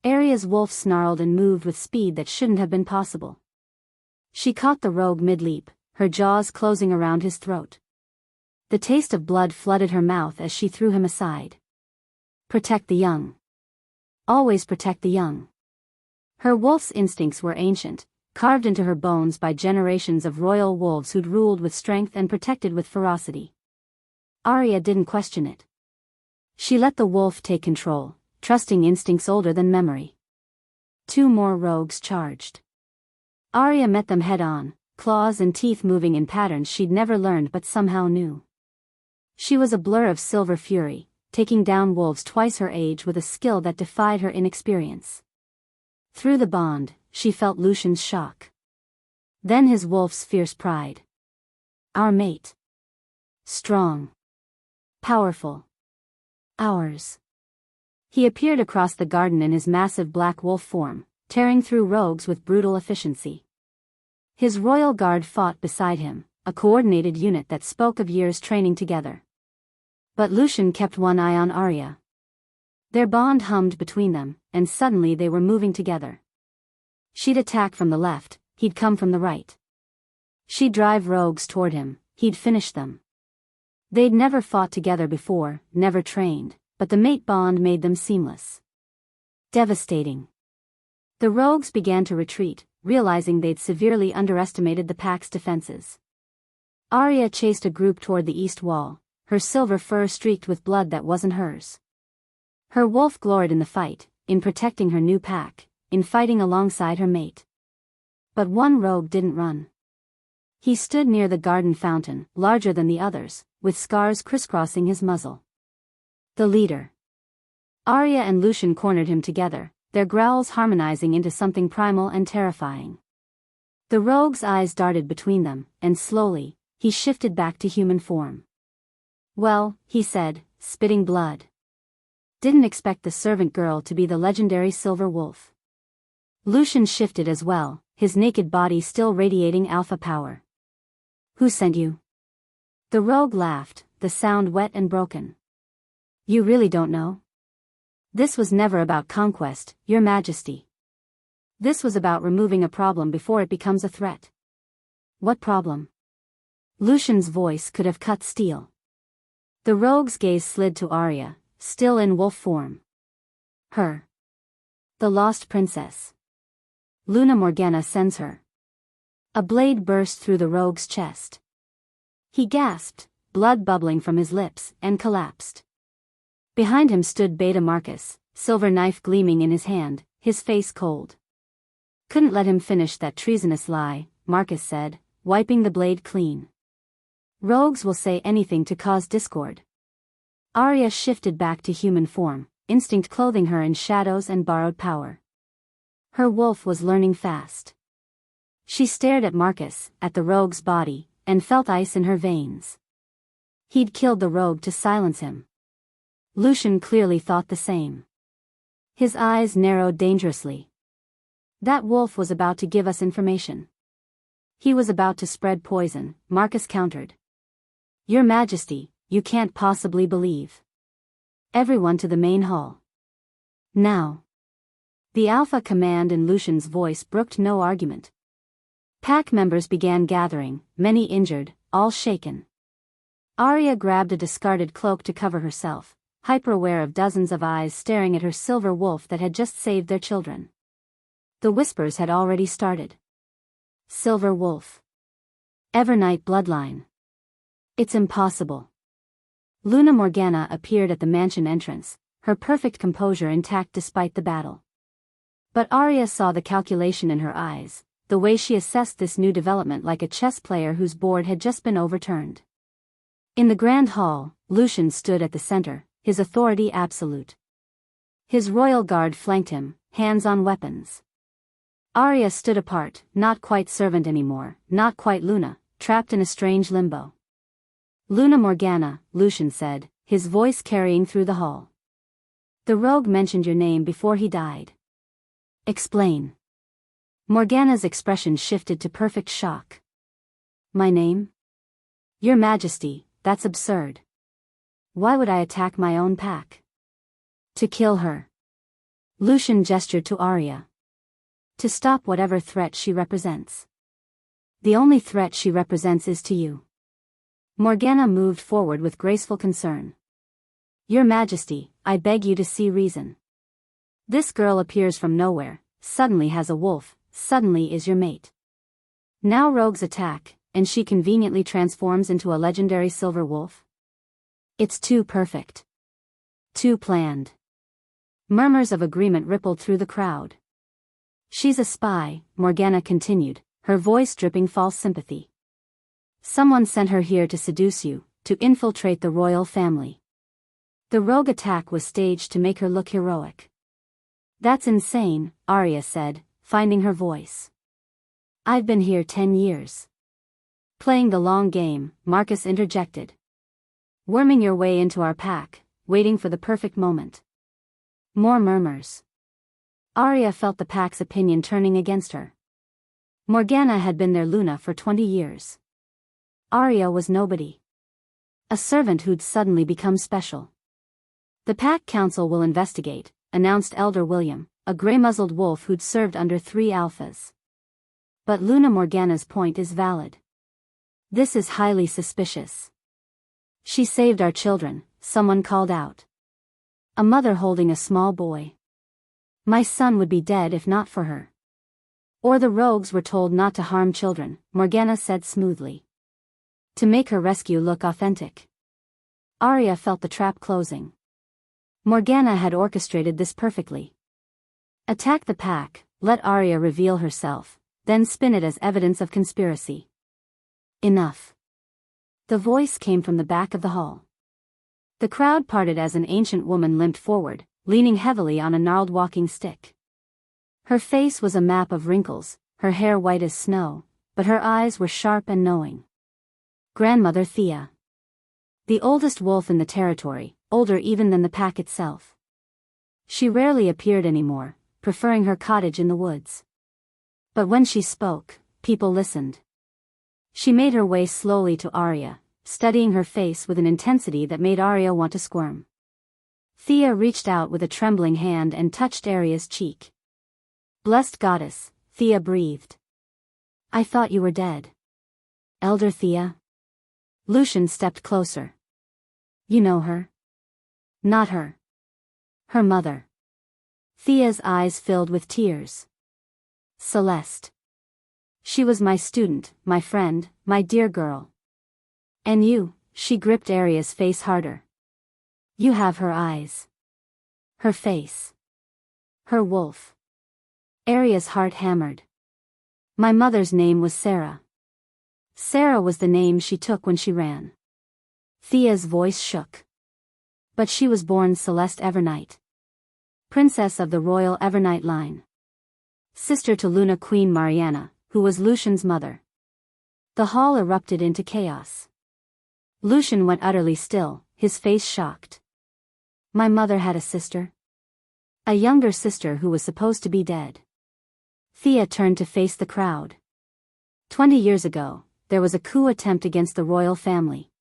Arya's wolf snarled and moved with speed that shouldn't have been possible. She caught the rogue mid-leap, her jaws closing around his throat. The taste of blood flooded her mouth as she threw him aside. Protect the young. Always protect the young. Her wolf's instincts were ancient, carved into her bones by generations of royal wolves who'd ruled with strength and protected with ferocity. Arya didn't question it. She let the wolf take control, trusting instincts older than memory. 2 more rogues charged. Arya met them head-on, claws and teeth moving in patterns she'd never learned but somehow knew. She was a blur of silver fury, taking down wolves twice her age with a skill that defied her inexperience. Through the bond, she felt Lucian's shock. Then his wolf's fierce pride. Our mate. Strong. Powerful. Ours. He appeared across the garden in his massive black wolf form, tearing through rogues with brutal efficiency. His royal guard fought beside him, a coordinated unit that spoke of years training together. But Lucian kept one eye on Arya. Their bond hummed between them, and suddenly they were moving together. She'd attack from the left, he'd come from the right. She'd drive rogues toward him, he'd finish them. They'd never fought together before, never trained, but the mate bond made them seamless. Devastating. The rogues began to retreat, realizing they'd severely underestimated the pack's defenses. Arya chased a group toward the east wall, her silver fur streaked with blood that wasn't hers. Her wolf gloried in the fight, in protecting her new pack, in fighting alongside her mate. But one rogue didn't run. He stood near the garden fountain, larger than the others, with scars crisscrossing his muzzle. The leader. Arya and Lucien cornered him together, their growls harmonizing into something primal and terrifying. The rogue's eyes darted between them, and slowly, he shifted back to human form. "Well," he said, spitting blood. "Didn't expect the servant girl to be the legendary Silver Wolf." Lucien shifted as well, his naked body still radiating alpha power. "Who sent you?" The rogue laughed, the sound wet and broken. "You really don't know? This was never about conquest, Your Majesty. This was about removing a problem before it becomes a threat." "What problem?" Lucien's voice could have cut steel. The rogue's gaze slid to Arya, still in wolf form. "Her. The lost princess. Luna Morgana sends her." A blade burst through the rogue's chest. He gasped, blood bubbling from his lips, and collapsed. Behind him stood Beta Marcus, silver knife gleaming in his hand, his face cold. "Couldn't let him finish that treasonous lie," Marcus said, wiping the blade clean. "Rogues will say anything to cause discord." Arya shifted back to human form, instinct clothing her in shadows and borrowed power. Her wolf was learning fast. She stared at Marcus, at the rogue's body, and felt ice in her veins. He'd killed the rogue to silence him. Lucien clearly thought the same. His eyes narrowed dangerously. That wolf was about to give us information. He was about to spread poison, Marcus countered. "Your Majesty, you can't possibly believe." "Everyone to the main hall. Now." The Alpha command in Lucien's voice brooked no argument. Pack members began gathering, many injured, all shaken. Arya grabbed a discarded cloak to cover herself, hyper-aware of dozens of eyes staring at her silver wolf that had just saved their children. The whispers had already started. "Silver Wolf. Evernight bloodline. It's impossible." Luna Morgana appeared at the mansion entrance, her perfect composure intact despite the battle. But Arya saw the calculation in her eyes, the way she assessed this new development like a chess player whose board had just been overturned. In the grand hall, Lucien stood at the center, his authority absolute. His royal guard flanked him, hands on weapons. Arya stood apart, not quite servant anymore, not quite Luna, trapped in a strange limbo. "Luna Morgana," Lucien said, his voice carrying through the hall. "The rogue mentioned your name before he died." "Explain." Morgana's expression shifted to perfect shock. "My name? Your Majesty, that's absurd. Why would I attack my own pack?" "To kill her." Lucien gestured to Arya. "To stop whatever threat she represents. The only threat she represents is to you." Morgana moved forward with graceful concern. "Your Majesty, I beg you to see reason. This girl appears from nowhere, suddenly has a wolf, suddenly is your mate. Now rogues attack, and she conveniently transforms into a legendary silver wolf? It's too perfect. Too planned." Murmurs of agreement rippled through the crowd. "She's a spy," Morgana continued, her voice dripping false sympathy. "Someone sent her here to seduce you, to infiltrate the royal family. The rogue attack was staged to make her look heroic." "That's insane," Arya said, finding her voice. "I've been here 10 years. Playing the long game," Marcus interjected. "Worming your way into our pack, waiting for the perfect moment." More murmurs. Arya felt the pack's opinion turning against her. Morgana had been their Luna for 20 years. Arya was nobody. A servant who'd suddenly become special. "The pack council will investigate," announced Elder William, a gray-muzzled wolf who'd served under 3 alphas. "But Luna Morgana's point is valid. This is highly suspicious. She saved our children," someone called out. A mother holding a small boy. "My son would be dead if not for her." "Or the rogues were told not to harm children," Morgana said smoothly. to make her rescue look authentic. Arya felt the trap closing. Morgana had orchestrated this perfectly. Attack the pack, let Arya reveal herself, then spin it as evidence of conspiracy. Enough. The voice came from the back of the hall. The crowd parted as an ancient woman limped forward, leaning heavily on a gnarled walking stick. Her face was a map of wrinkles, her hair white as snow, but her eyes were sharp and knowing. Grandmother Thea. The oldest wolf in the territory, older even than the pack itself. She rarely appeared anymore, preferring her cottage in the woods. But when she spoke, people listened. She made her way slowly to Arya, studying her face with an intensity that made Arya want to squirm. Thea reached out with a trembling hand and touched Arya's cheek. Blessed goddess, Thea breathed. I thought you were dead. Elder Thea? Lucian stepped closer. You know her? Not her. Her mother. Thea's eyes filled with tears. Celeste. She was my student, my friend, my dear girl. And you, she gripped Arya's face harder. You have her eyes. Her face. Her wolf. Arya's heart hammered. My mother's name was Sarah. Sarah was the name she took when she ran. Thea's voice shook. But she was born Celeste Evernight. Princess of the royal Evernight line. Sister to Luna Queen Mariana, who was Lucian's mother. The hall erupted into chaos. Lucian went utterly still, his face shocked. My mother had a sister? A younger sister who was supposed to be dead. Thea turned to face the crowd. 20 years ago, there was a coup attempt against the royal family.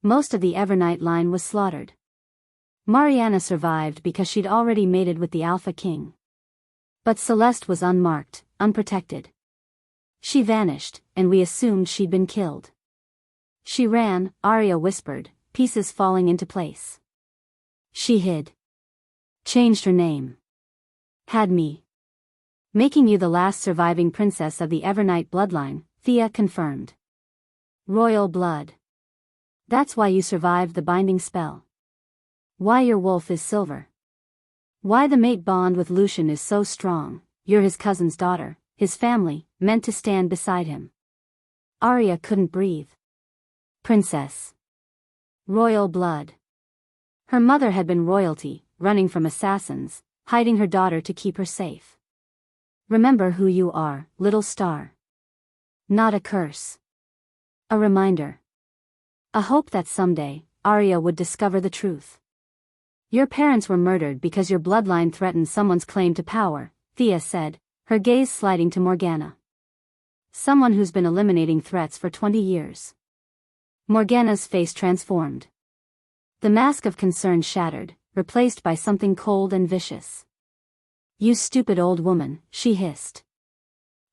Most of the Evernight line was slaughtered. Mariana survived because she'd already mated with the Alpha King. But Celeste was unmarked, unprotected. She vanished, and we assumed she'd been killed. She ran, Arya whispered, pieces falling into place. She hid. Changed her name. Had me. Making you the last surviving princess of the Evernight bloodline, Thea confirmed. Royal blood. That's why you survived the binding spell. Why your wolf is silver. Why the mate bond with Lucian is so strong. You're his cousin's daughter, his family, meant to stand beside him. Arya couldn't breathe. Princess. Royal blood. Her mother had been royalty, running from assassins, hiding her daughter to keep her safe. Remember who you are, little star. Not a curse. A reminder. A hope that someday, Arya would discover the truth. Your parents were murdered because your bloodline threatened someone's claim to power, Thea said, her gaze sliding to Morgana. Someone who's been eliminating threats for 20 years. Morgana's face transformed. The mask of concern shattered, replaced by something cold and vicious. You stupid old woman, she hissed.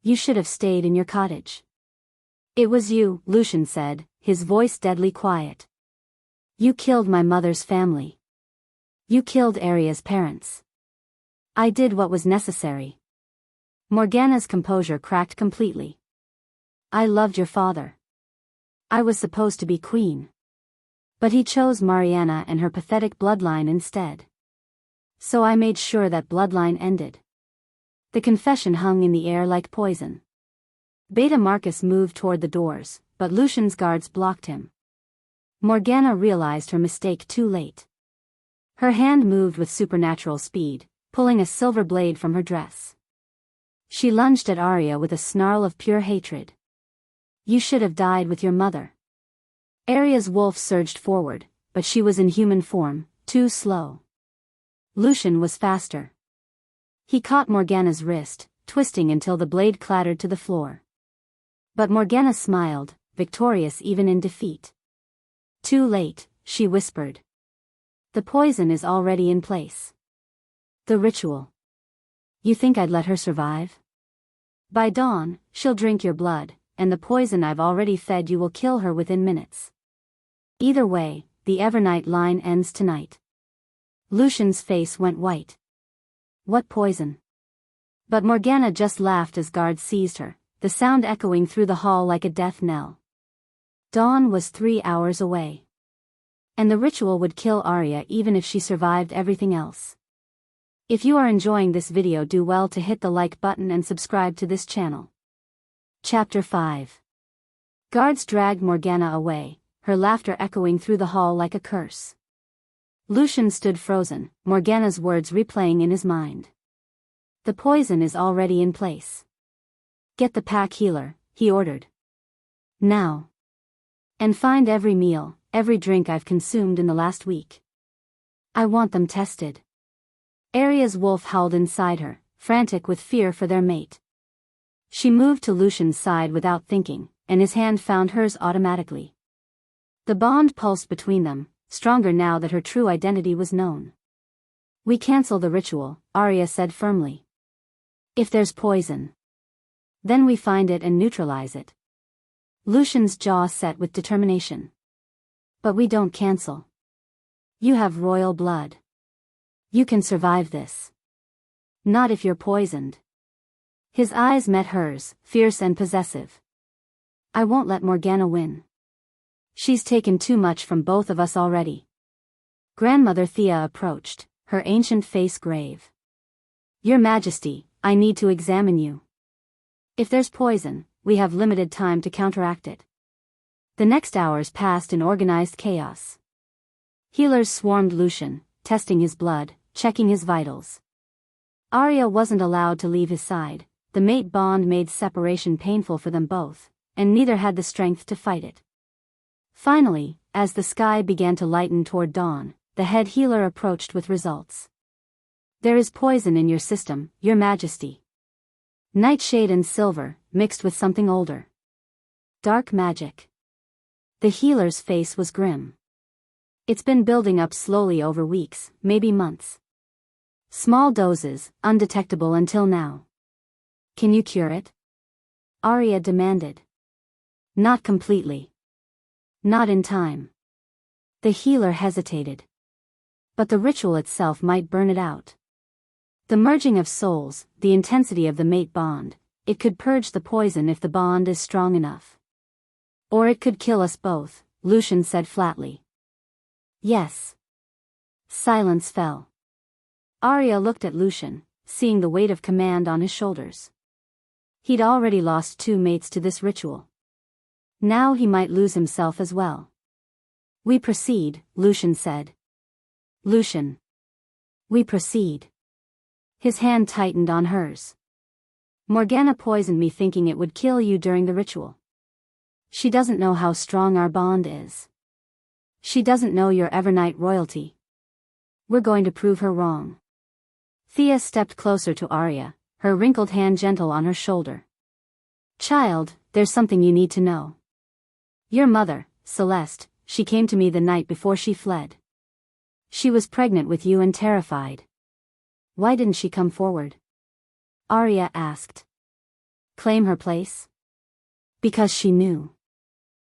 You should have stayed in your cottage. It was you, Lucian said, his voice deadly quiet. You killed my mother's family. You killed Arya's parents. I did what was necessary. Morgana's composure cracked completely. I loved your father. I was supposed to be queen. But he chose Mariana and her pathetic bloodline instead. So I made sure that bloodline ended. The confession hung in the air like poison. Beta Marcus moved toward the doors, but Lucian's guards blocked him. Morgana realized her mistake too late. Her hand moved with supernatural speed, pulling a silver blade from her dress. She lunged at Arya with a snarl of pure hatred. You should have died with your mother. Arya's wolf surged forward, but she was in human form, too slow. Lucian was faster. He caught Morgana's wrist, twisting until the blade clattered to the floor. But Morgana smiled, victorious even in defeat. Too late, she whispered. The poison is already in place. The ritual. You think I'd let her survive? By dawn, she'll drink your blood, and the poison I've already fed you will kill her within minutes. Either way, the Evernight line ends tonight. Lucian's face went white. What poison? But Morgana just laughed as guards seized her, the sound echoing through the hall like a death knell. Dawn was 3 hours away. And the ritual would kill Arya even if she survived everything else. If you are enjoying this video, do well to hit the like button and subscribe to this channel. Chapter 5. Guards dragged Morgana away, her laughter echoing through the hall like a curse. Lucien stood frozen, Morgana's words replaying in his mind. The poison is already in place. Get the pack healer, he ordered. Now. And find every meal, every drink I've consumed in the last week. I want them tested. Arya's wolf howled inside her, frantic with fear for their mate. She moved to Lucien's side without thinking, and his hand found hers automatically. The bond pulsed between them, stronger now that her true identity was known. We cancel the ritual, Arya said firmly. If there's poison, then we find it and neutralize it. Lucien's jaw set with determination. But we don't cancel. You have royal blood. You can survive this. Not if you're poisoned. His eyes met hers, fierce and possessive. I won't let Morgana win. She's taken too much from both of us already. Grandmother Thea approached, her ancient face grave. Your Majesty, I need to examine you. If there's poison, we have limited time to counteract it. The next hours passed in organized chaos. Healers swarmed Lucien, testing his blood, checking his vitals. Arya wasn't allowed to leave his side. The mate bond made separation painful for them both, and neither had the strength to fight it. Finally, as the sky began to lighten toward dawn, the head healer approached with results. There is poison in your system, Your Majesty. Nightshade and silver, mixed with something older. Dark magic. The healer's face was grim. It's been building up slowly over weeks, maybe months. Small doses, undetectable until now. Can you cure it? Arya demanded. Not completely. Not in time. The healer hesitated. But the ritual itself might burn it out. The merging of souls, the intensity of the mate bond, it could purge the poison if the bond is strong enough. Or it could kill us both, Lucien said flatly. Yes. Silence fell. Arya looked at Lucien, seeing the weight of command on his shoulders. He'd already lost 2 mates to this ritual. Now he might lose himself as well. We proceed, Lucien said. Lucien. We proceed. His hand tightened on hers. Morgana poisoned me thinking it would kill you during the ritual. She doesn't know how strong our bond is. She doesn't know your Evernight royalty. We're going to prove her wrong. Thea stepped closer to Arya, her wrinkled hand gentle on her shoulder. Child, there's something you need to know. Your mother, Celeste, she came to me the night before she fled. She was pregnant with you and terrified. Why didn't she come forward? Arya asked. Claim her place? Because she knew.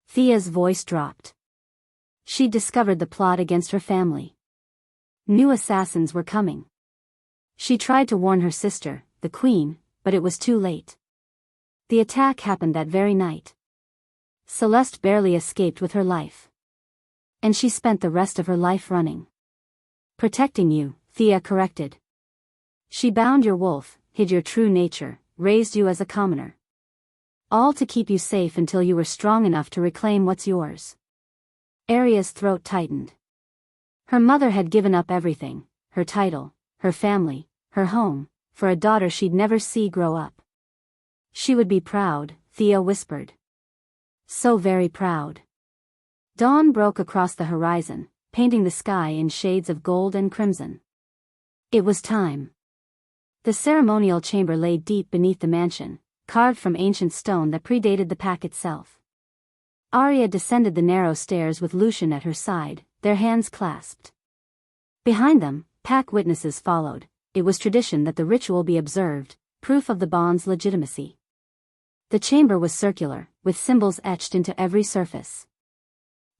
Thea's voice dropped. She discovered the plot against her family. New assassins were coming. She tried to warn her sister, the Queen, but it was too late. The attack happened that very night. Celeste barely escaped with her life. And she spent the rest of her life running. Protecting you, Thea corrected. She bound your wolf, hid your true nature, raised you as a commoner. All to keep you safe until you were strong enough to reclaim what's yours. Arya's throat tightened. Her mother had given up everything, her title, her family, her home, for a daughter she'd never see grow up. She would be proud, Thea whispered. So very proud. Dawn broke across the horizon, painting the sky in shades of gold and crimson. It was time. The ceremonial chamber lay deep beneath the mansion, carved from ancient stone that predated the pack itself. Arya descended the narrow stairs with Lucien at her side, their hands clasped. Behind them, pack witnesses followed. It was tradition that the ritual be observed, proof of the bond's legitimacy. The chamber was circular, with symbols etched into every surface.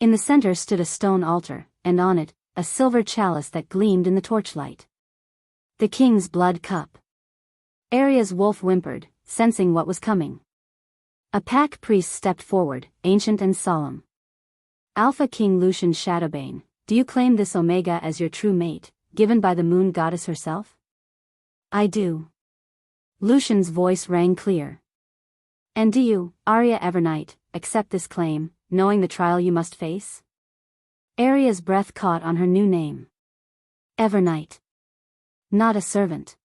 In the center stood a stone altar, and on it, a silver chalice that gleamed in the torchlight. The king's blood cup. Arya's wolf whimpered, sensing what was coming. A pack priest stepped forward, ancient and solemn. Alpha King Lucian Shadowbane, do you claim this Omega as your true mate, given by the moon goddess herself? I do. Lucian's voice rang clear. And do you, Arya Evernight, accept this claim, knowing the trial you must face? Arya's breath caught on her new name. Evernight. Not a servant.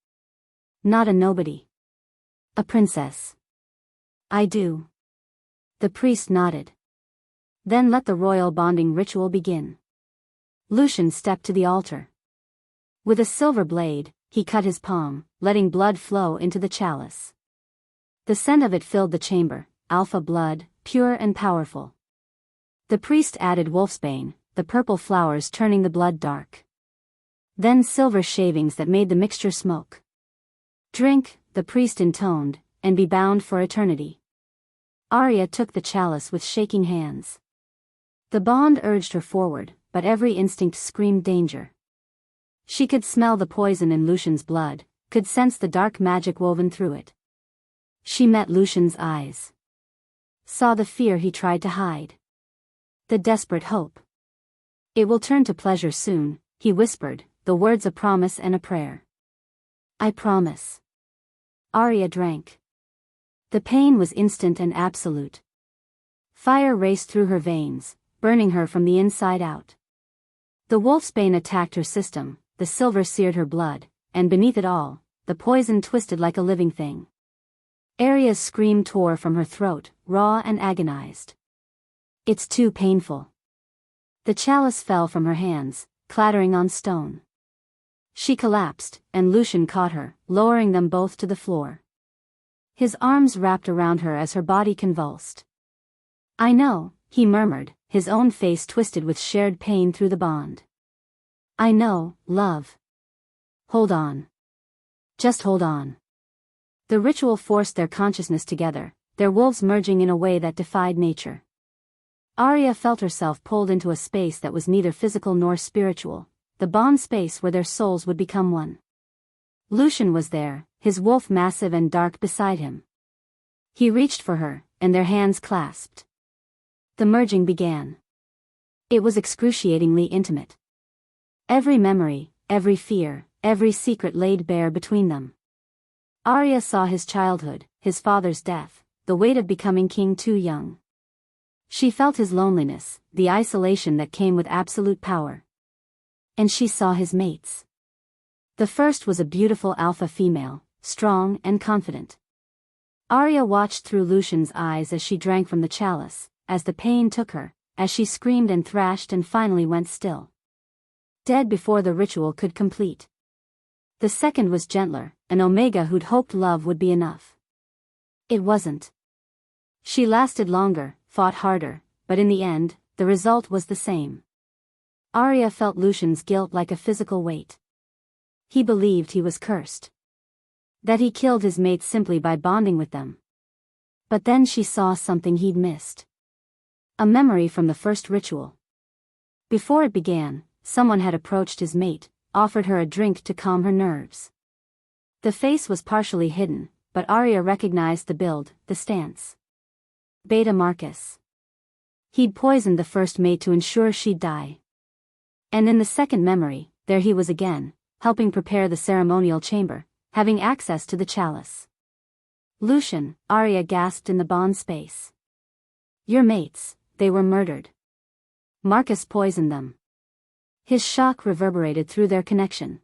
Not a nobody. A princess. I do. The priest nodded. Then let the royal bonding ritual begin. Lucian stepped to the altar. With a silver blade, he cut his palm, letting blood flow into the chalice. The scent of it filled the chamber, alpha blood, pure and powerful. The priest added wolfsbane, the purple flowers turning the blood dark. Then silver shavings that made the mixture smoke. Drink, the priest intoned, and be bound for eternity. Arya took the chalice with shaking hands. The bond urged her forward, but every instinct screamed danger. She could smell the poison in Lucian's blood, could sense the dark magic woven through it. She met Lucian's eyes. Saw the fear he tried to hide. The desperate hope. It will turn to pleasure soon, he whispered, the words a promise and a prayer. I promise. Arya drank. The pain was instant and absolute. Fire raced through her veins, burning her from the inside out. The wolfsbane attacked her system, the silver seared her blood, and beneath it all, the poison twisted like a living thing. Arya's scream tore from her throat, raw and agonized. It's too painful. The chalice fell from her hands, clattering on stone. She collapsed, and Lucian caught her, lowering them both to the floor. His arms wrapped around her as her body convulsed. I know, he murmured, his own face twisted with shared pain through the bond. I know, love. Hold on. Just hold on. The ritual forced their consciousness together, their wolves merging in a way that defied nature. Arya felt herself pulled into a space that was neither physical nor spiritual, the bond space where their souls would become one. Lucian was there, his wolf massive and dark beside him. He reached for her, and their hands clasped. The merging began. It was excruciatingly intimate. Every memory, every fear, every secret laid bare between them. Arya saw his childhood, his father's death, the weight of becoming king too young. She felt his loneliness, the isolation that came with absolute power. And she saw his mates. The first was a beautiful alpha female, strong and confident. Arya watched through Lucian's eyes as she drank from the chalice, as the pain took her, as she screamed and thrashed and finally went still. Dead before the ritual could complete. The second was gentler, an Omega who'd hoped love would be enough. It wasn't. She lasted longer, fought harder, but in the end, the result was the same. Arya felt Lucian's guilt like a physical weight. He believed he was cursed. That he killed his mates simply by bonding with them. But then she saw something he'd missed. A memory from the first ritual. Before it began, someone had approached his mate, offered her a drink to calm her nerves. The face was partially hidden, but Arya recognized the build, the stance. Beta Marcus. He'd poisoned the first mate to ensure she'd die. And in the second memory, there he was again, helping prepare the ceremonial chamber, having access to the chalice. Lucian, Arya gasped in the bond space. Your mates, they were murdered. Marcus poisoned them. His shock reverberated through their connection.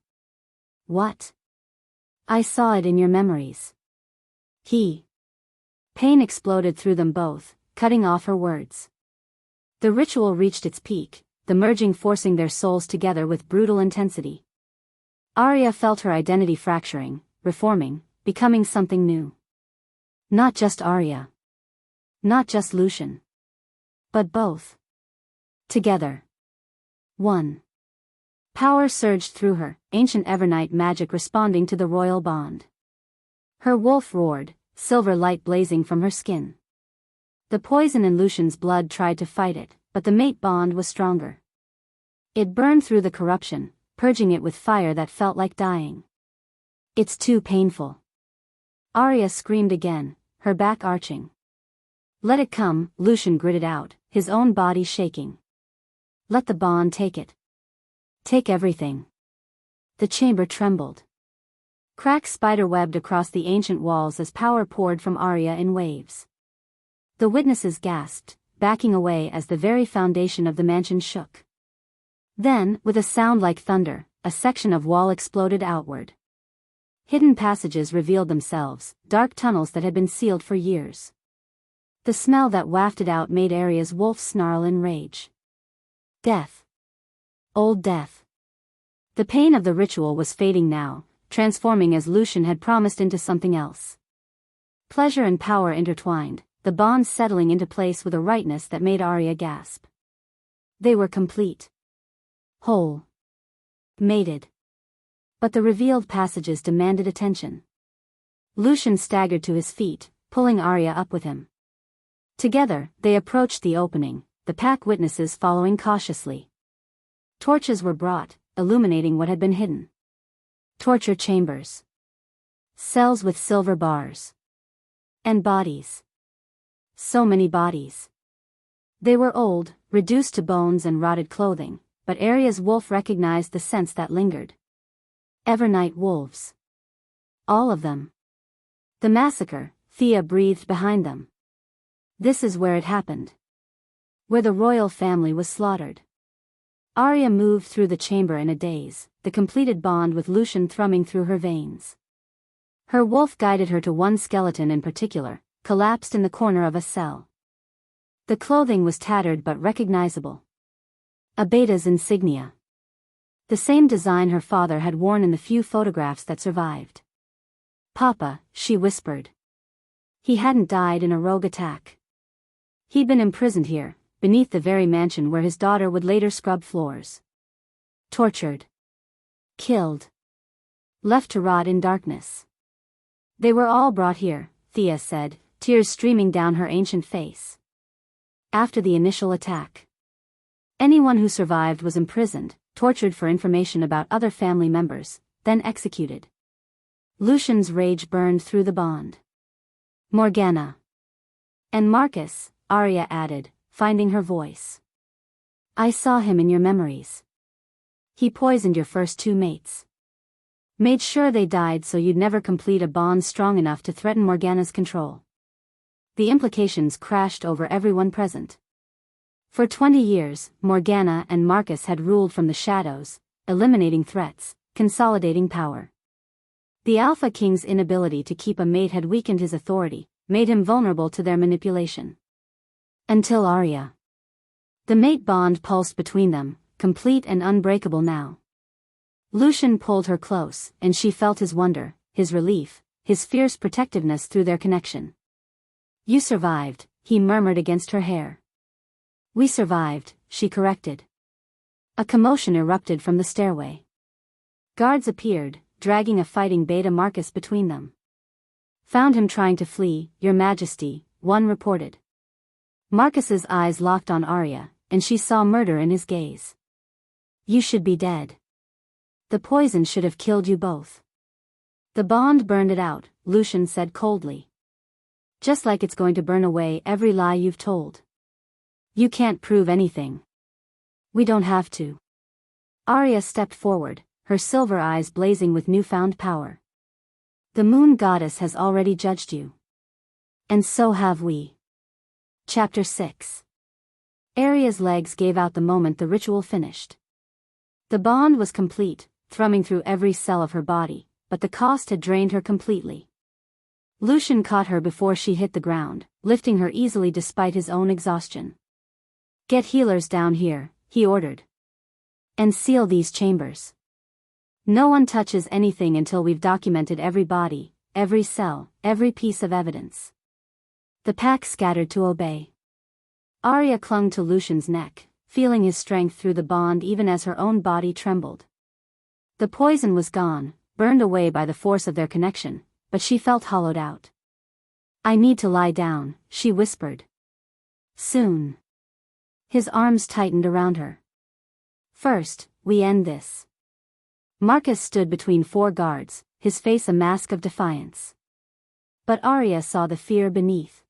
What? I saw it in your memories. Pain exploded through them both, cutting off her words. The ritual reached its peak, the merging forcing their souls together with brutal intensity. Arya felt her identity fracturing, reforming, becoming something new. Not just Arya. Not just Lucian. But both. Together. One. Power surged through her, ancient Evernight magic responding to the royal bond. Her wolf roared, silver light blazing from her skin. The poison in Lucian's blood tried to fight it, but the mate bond was stronger. It burned through the corruption, purging it with fire that felt like dying. It's too painful. Arya screamed again, her back arching. Let it come, Lucian gritted out, his own body shaking. Let the bond take it. Take everything. The chamber trembled. Cracks spider-webbed across the ancient walls as power poured from Arya in waves. The witnesses gasped, backing away as the very foundation of the mansion shook. Then, with a sound like thunder, a section of wall exploded outward. Hidden passages revealed themselves, dark tunnels that had been sealed for years. The smell that wafted out made Arya's wolf snarl in rage. Death. Old death. The pain of the ritual was fading now, transforming as Lucien had promised into something else. Pleasure and power intertwined, the bonds settling into place with a rightness that made Arya gasp. They were complete. Whole. Mated. But the revealed passages demanded attention. Lucien staggered to his feet, pulling Arya up with him. Together, they approached the opening, the pack witnesses following cautiously. Torches were brought, illuminating what had been hidden. Torture chambers. Cells with silver bars. And bodies. So many bodies. They were old, reduced to bones and rotted clothing, but Arya's wolf recognized the scents that lingered. Evernight wolves. All of them. The massacre, Thea breathed behind them. This is where it happened. Where the royal family was slaughtered. Arya moved through the chamber in a daze, the completed bond with Lucien thrumming through her veins. Her wolf guided her to one skeleton in particular, collapsed in the corner of a cell. The clothing was tattered but recognizable. Abeta's insignia. The same design her father had worn in the few photographs that survived. Papa, she whispered. He hadn't died in a rogue attack. He'd been imprisoned here, beneath the very mansion where his daughter would later scrub floors. Tortured. Killed. Left to rot in darkness. They were all brought here, Thea said, tears streaming down her ancient face. After the initial attack. Anyone who survived was imprisoned, tortured for information about other family members, then executed. Lucien's rage burned through the bond. Morgana. And Marcus, Arya added, finding her voice. I saw him in your memories. He poisoned your first two mates. Made sure they died so you'd never complete a bond strong enough to threaten Morgana's control. The implications crashed over everyone present. For 20 years, Morgana and Marcus had ruled from the shadows, eliminating threats, consolidating power. The Alpha King's inability to keep a mate had weakened his authority, made him vulnerable to their manipulation. Until Arya. The mate bond pulsed between them, complete and unbreakable now. Lucien pulled her close, and she felt his wonder, his relief, his fierce protectiveness through their connection. You survived, he murmured against her hair. We survived, she corrected. A commotion erupted from the stairway. Guards appeared, dragging a fighting Beta Marcus between them. Found him trying to flee, Your Majesty, one reported. Marcus's eyes locked on Arya, and she saw murder in his gaze. You should be dead. The poison should have killed you both. The bond burned it out, Lucien said coldly. Just like it's going to burn away every lie you've told. You can't prove anything. We don't have to. Arya stepped forward, her silver eyes blazing with newfound power. The moon goddess has already judged you. And so have we. Chapter 6. Arya's legs gave out the moment the ritual finished. The bond was complete, thrumming through every cell of her body, but the cost had drained her completely. Lucien caught her before she hit the ground, lifting her easily despite his own exhaustion. Get healers down here, he ordered. And seal these chambers. No one touches anything until we've documented every body, every cell, every piece of evidence. The pack scattered to obey. Arya clung to Lucien's neck, feeling his strength through the bond even as her own body trembled. The poison was gone, burned away by the force of their connection, but she felt hollowed out. I need to lie down, she whispered. Soon. His arms tightened around her. First, we end this. Marcus stood between four guards, his face a mask of defiance. But Arya saw the fear beneath.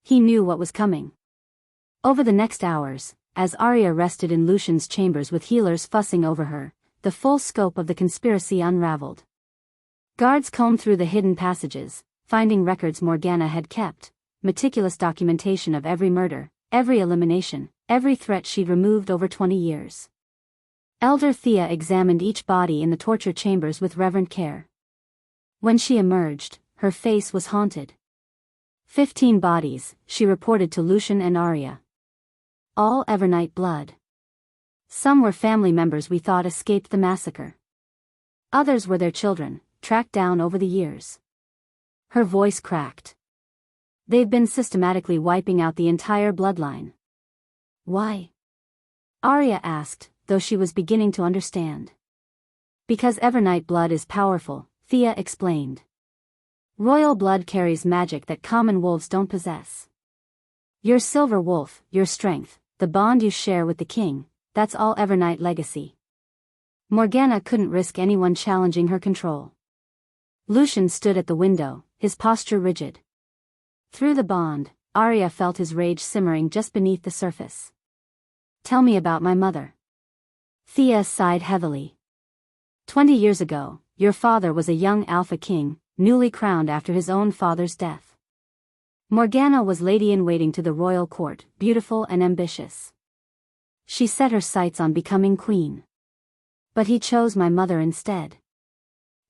He knew what was coming. Over the next hours, as Arya rested in Lucian's chambers with healers fussing over her, the full scope of the conspiracy unraveled. Guards combed through the hidden passages, finding records Morgana had kept, meticulous documentation of every murder, every elimination, every threat she'd removed over 20 years. Elder Thea examined each body in the torture chambers with reverent care. When she emerged, her face was haunted. 15 bodies, she reported to Lucian and Arya. All Evernight blood. Some were family members we thought escaped the massacre. Others were their children, tracked down over the years. Her voice cracked. They've been systematically wiping out the entire bloodline. Why? Arya asked, though she was beginning to understand. Because Evernight blood is powerful, Thea explained. Royal blood carries magic that common wolves don't possess. Your silver wolf, your strength, the bond you share with the king, that's all Evernight legacy. Morgana couldn't risk anyone challenging her control. Lucian stood at the window, his posture rigid. Through the bond, Arya felt his rage simmering just beneath the surface. Tell me about my mother. Thea sighed heavily. 20 years ago, your father was a young Alpha King, newly crowned after his own father's death. Morgana was lady-in-waiting to the royal court, beautiful and ambitious. She set her sights on becoming queen. But he chose my mother instead.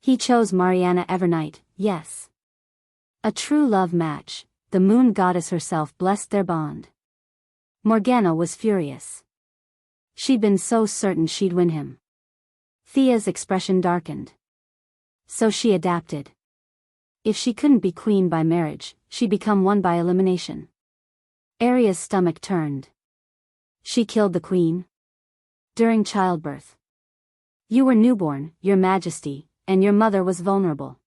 He chose Mariana Evernight, yes. A true love match, the moon goddess herself blessed their bond. Morgana was furious. She'd been so certain she'd win him. Thea's expression darkened. So she adapted. If she couldn't be queen by marriage, she'd become one by elimination. Arya's stomach turned. She killed the queen? During childbirth. You were newborn, your majesty, and your mother was vulnerable.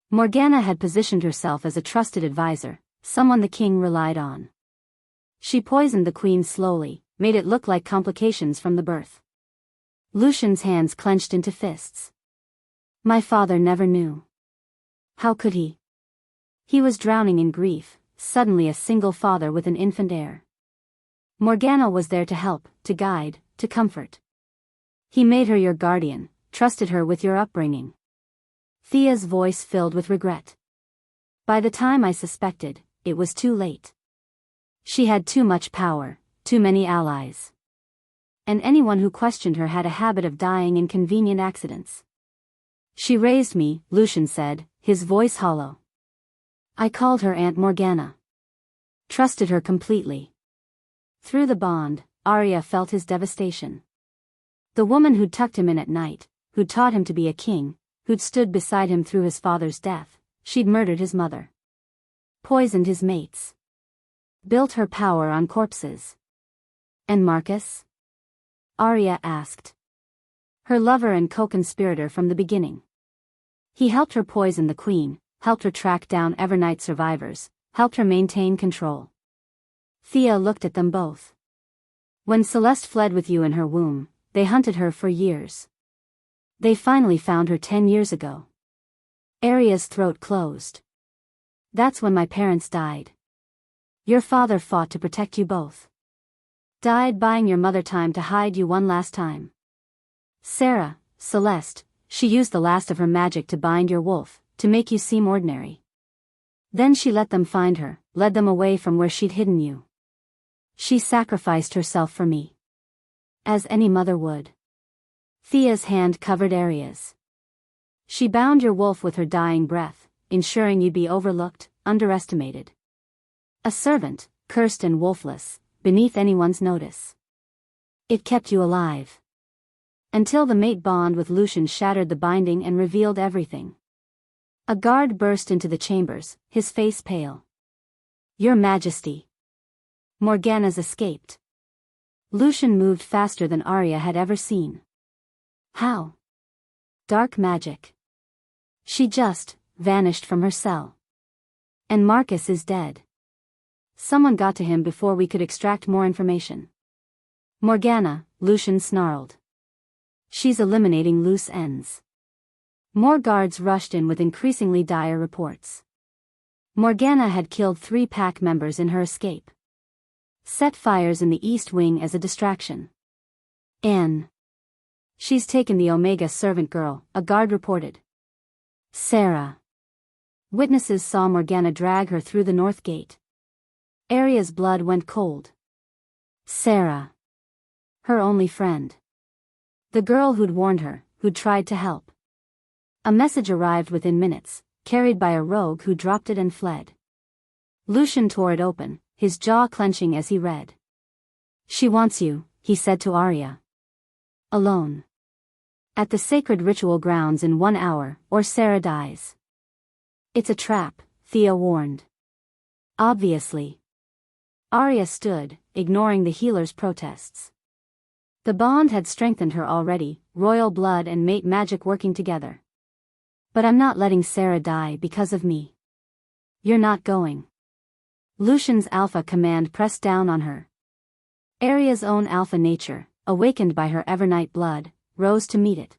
Morgana had positioned herself as a trusted advisor, someone the king relied on. She poisoned the queen slowly, made it look like complications from the birth. Lucian's hands clenched into fists. My father never knew. How could he? He was drowning in grief, suddenly a single father with an infant heir. Morgana was there to help, to guide, to comfort. He made her your guardian, trusted her with your upbringing. Thea's voice filled with regret. By the time I suspected, it was too late. She had too much power, too many allies. And anyone who questioned her had a habit of dying in convenient accidents. She raised me, Lucian said, his voice hollow. I called her Aunt Morgana. Trusted her completely. Through the bond, Arya felt his devastation. The woman who'd tucked him in at night, who'd taught him to be a king, who'd stood beside him through his father's death, she'd murdered his mother. Poisoned his mates. Built her power on corpses. And Marcus? Arya asked. Her lover and co-conspirator from the beginning. He helped her poison the queen, helped her track down Evernight survivors, helped her maintain control. Thea looked at them both. When Celeste fled with you in her womb, they hunted her for years. They finally found her 10 years ago. Arya's throat closed. That's when my parents died. Your father fought to protect you both. Died buying your mother time to hide you one last time. Sarah, Celeste, she used the last of her magic to bind your wolf, to make you seem ordinary. Then she let them find her, led them away from where she'd hidden you. She sacrificed herself for me. As any mother would. Thea's hand covered Arya's. She bound your wolf with her dying breath, ensuring you'd be overlooked, underestimated. A servant, cursed and wolfless, beneath anyone's notice. It kept you alive. Until the mate bond with Lucian shattered the binding and revealed everything. A guard burst into the chambers, his face pale. Your Majesty. Morgana's escaped. Lucian moved faster than Arya had ever seen. How? Dark magic. She just vanished from her cell. And Marcus is dead. Someone got to him before we could extract more information. Morgana, Lucian snarled. She's eliminating loose ends. More guards rushed in with increasingly dire reports. Morgana had killed 3 pack members in her escape. Set fires in the East Wing as a distraction. Anne. She's taken the Omega servant girl, a guard reported. Sarah. Witnesses saw Morgana drag her through the north gate. Arya's blood went cold. Sarah. Her only friend. The girl who'd warned her, who'd tried to help. A message arrived within minutes, carried by a rogue who dropped it and fled. Lucien tore it open, his jaw clenching as he read. She wants you, he said to Arya. Alone. At the sacred ritual grounds in 1 hour, or Sarah dies. It's a trap, Thea warned. Obviously. Arya stood, ignoring the healer's protests. The bond had strengthened her already, royal blood and mate magic working together. But I'm not letting Sarah die because of me. You're not going. Lucien's alpha command pressed down on her. Arya's own alpha nature, awakened by her Evernight blood, rose to meet it.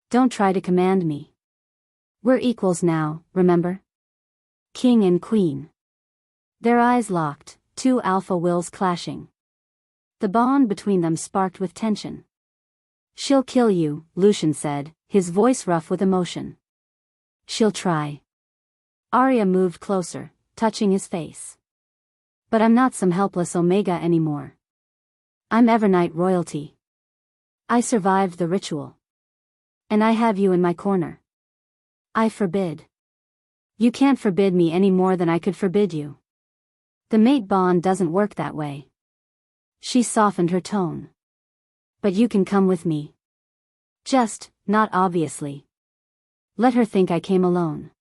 Don't try to command me. We're equals now, remember? King and Queen. Their eyes locked, two alpha wills clashing. The bond between them sparked with tension. She'll kill you, Lucien said, his voice rough with emotion. She'll try. Arya moved closer, touching his face. But I'm not some helpless Omega anymore. I'm Evernight royalty. I survived the ritual. And I have you in my corner. I forbid. You can't forbid me any more than I could forbid you. The mate bond doesn't work that way. She softened her tone. But you can come with me. Just, not obviously. Let her think I came alone.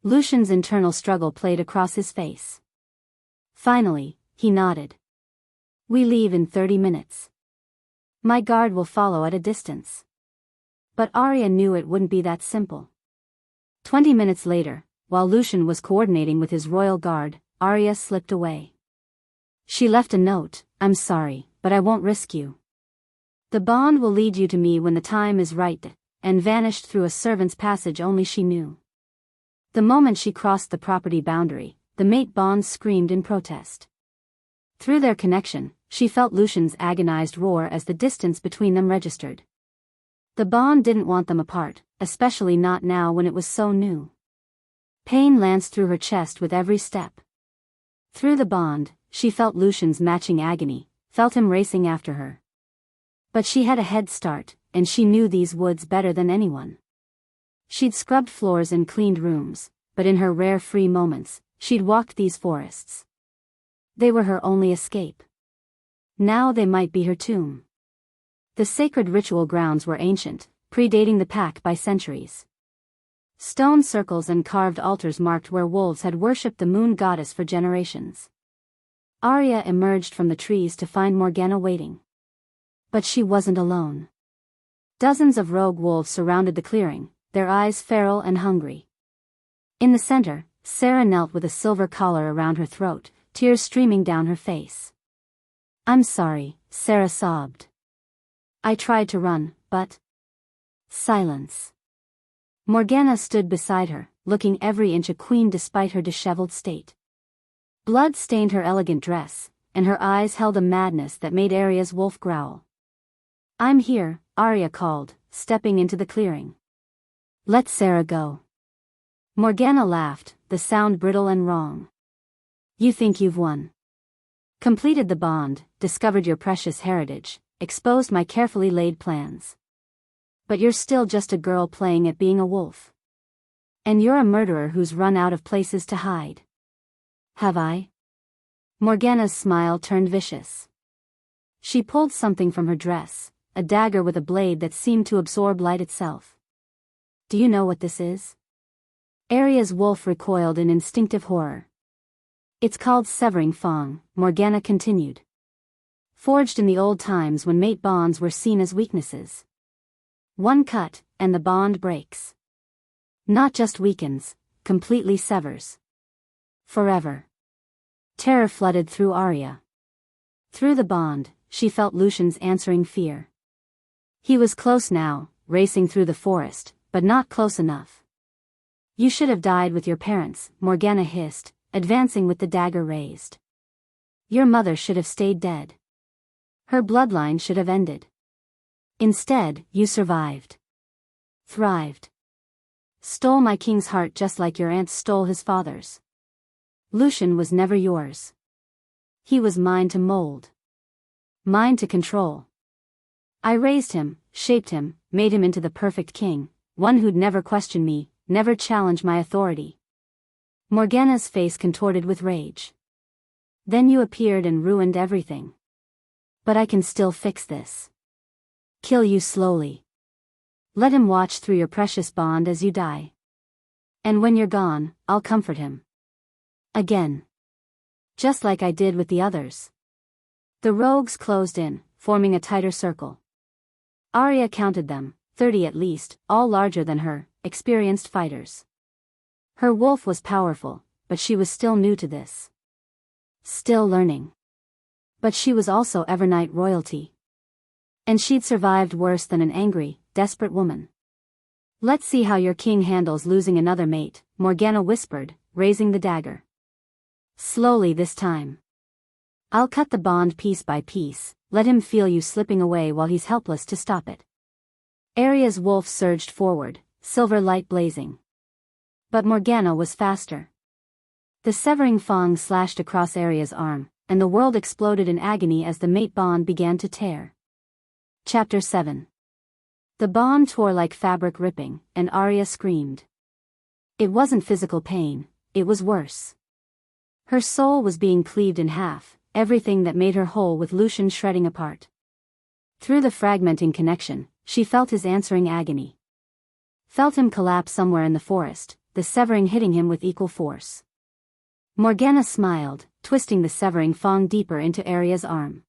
Lucien's internal struggle played across his face. Finally, he nodded. We leave in 30 minutes. My guard will follow at a distance. But Arya knew it wouldn't be that simple. 20 minutes later, while Lucien was coordinating with his royal guard, Arya slipped away. She left a note, I'm sorry, but I won't risk you. The bond will lead you to me when the time is right, and vanished through a servant's passage only she knew. The moment she crossed the property boundary, the mate bond screamed in protest. Through their connection, she felt Lucien's agonized roar as the distance between them registered. The bond didn't want them apart, especially not now when it was so new. Pain lanced through her chest with every step. Through the bond, she felt Lucien's matching agony, felt him racing after her. But she had a head start, and she knew these woods better than anyone. She'd scrubbed floors and cleaned rooms, but in her rare free moments, she'd walked these forests. They were her only escape. Now they might be her tomb. The sacred ritual grounds were ancient, predating the pack by centuries. Stone circles and carved altars marked where wolves had worshipped the moon goddess for generations. Arya emerged from the trees to find Morgana waiting. But she wasn't alone. Dozens of rogue wolves surrounded the clearing, their eyes feral and hungry. In the center, Sarah knelt with a silver collar around her throat, tears streaming down her face. I'm sorry, Sarah sobbed. I tried to run, but... Silence. Morgana stood beside her, looking every inch a queen despite her disheveled state. Blood stained her elegant dress, and her eyes held a madness that made Arya's wolf growl. I'm here, Arya called, stepping into the clearing. Let Sarah go. Morgana laughed, the sound brittle and wrong. You think you've won. Completed the bond, discovered your precious heritage, exposed my carefully laid plans. But you're still just a girl playing at being a wolf. And you're a murderer who's run out of places to hide. Have I? Morgana's smile turned vicious. She pulled something from her dress, a dagger with a blade that seemed to absorb light itself. Do you know what this is? Arya's wolf recoiled in instinctive horror. It's called Severing Fang, Morgana continued. Forged in the old times when mate bonds were seen as weaknesses. One cut, and the bond breaks. Not just weakens, completely severs. Forever. Terror flooded through Arya. Through the bond, she felt Lucien's answering fear. He was close now, racing through the forest, but not close enough. You should have died with your parents, Morgana hissed, advancing with the dagger raised. Your mother should have stayed dead. Her bloodline should have ended. Instead, you survived. Thrived. Stole my king's heart just like your aunt stole his father's. Lucian was never yours. He was mine to mold. Mine to control. I raised him, shaped him, made him into the perfect king, one who'd never question me, never challenge my authority. Morgana's face contorted with rage. Then you appeared and ruined everything. But I can still fix this. Kill you slowly. Let him watch through your precious bond as you die. And when you're gone, I'll comfort him. Again. Just like I did with the others. The rogues closed in, forming a tighter circle. Arya counted them, 30 at least, all larger than her, experienced fighters. Her wolf was powerful, but she was still new to this. Still learning. But she was also Evernight royalty. And she'd survived worse than an angry, desperate woman. Let's see how your king handles losing another mate, Morgana whispered, raising the dagger. Slowly this time. I'll cut the bond piece by piece, let him feel you slipping away while he's helpless to stop it. Arya's wolf surged forward, silver light blazing. But Morgana was faster. The severing fang slashed across Arya's arm, and the world exploded in agony as the mate bond began to tear. Chapter 7. The bond tore like fabric ripping, and Arya screamed. It wasn't physical pain, it was worse. Her soul was being cleaved in half, everything that made her whole with Lucian shredding apart. Through the fragmenting connection, she felt his answering agony. Felt him collapse somewhere in the forest, the severing hitting him with equal force. Morgana smiled, twisting the severing fang deeper into Arya's arm.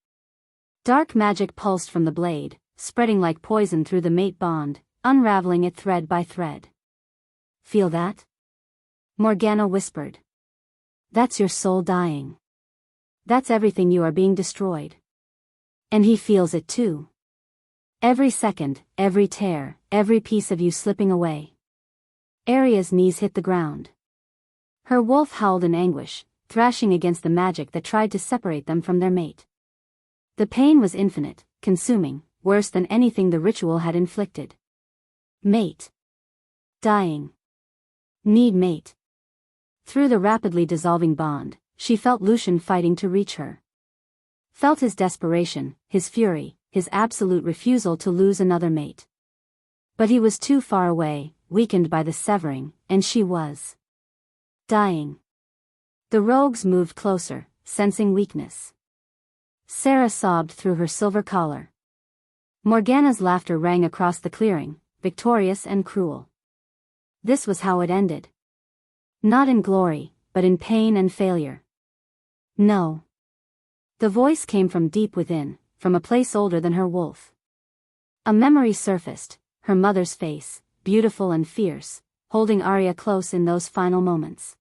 Dark magic pulsed from the blade, spreading like poison through the mate bond, unraveling it thread by thread. Feel that? Morgana whispered. That's your soul dying. That's everything you are being destroyed. And he feels it too. Every second, every tear, every piece of you slipping away. Arya's knees hit the ground. Her wolf howled in anguish, thrashing against the magic that tried to separate them from their mate. The pain was infinite, consuming, worse than anything the ritual had inflicted. Mate. Dying. Need mate. Through the rapidly dissolving bond, she felt Lucian fighting to reach her. Felt his desperation, his fury, his absolute refusal to lose another mate. But he was too far away, weakened by the severing, and she was dying. The rogues moved closer, sensing weakness. Sarah sobbed through her silver collar. Morgana's laughter rang across the clearing, victorious and cruel. This was how it ended. Not in glory, but in pain and failure. No. The voice came from deep within, from a place older than her wolf. A memory surfaced, her mother's face, beautiful and fierce, holding Arya close in those final moments.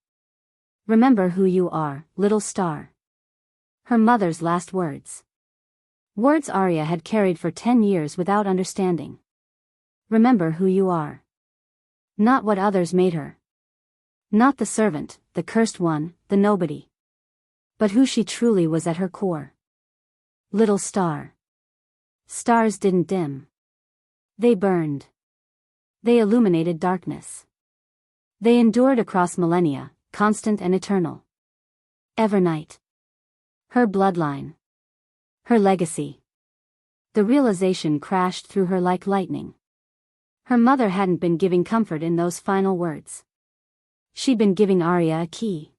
Remember who you are, little star. Her mother's last words. Words Arya had carried for 10 years without understanding. Remember who you are. Not what others made her. Not the servant, the cursed one, the nobody. But who she truly was at her core. Little star. Stars didn't dim. They burned. They illuminated darkness. They endured across millennia, constant and eternal. Evernight. Her bloodline. Her legacy. The realization crashed through her like lightning. Her mother hadn't been giving comfort in those final words. She'd been giving Arya a key.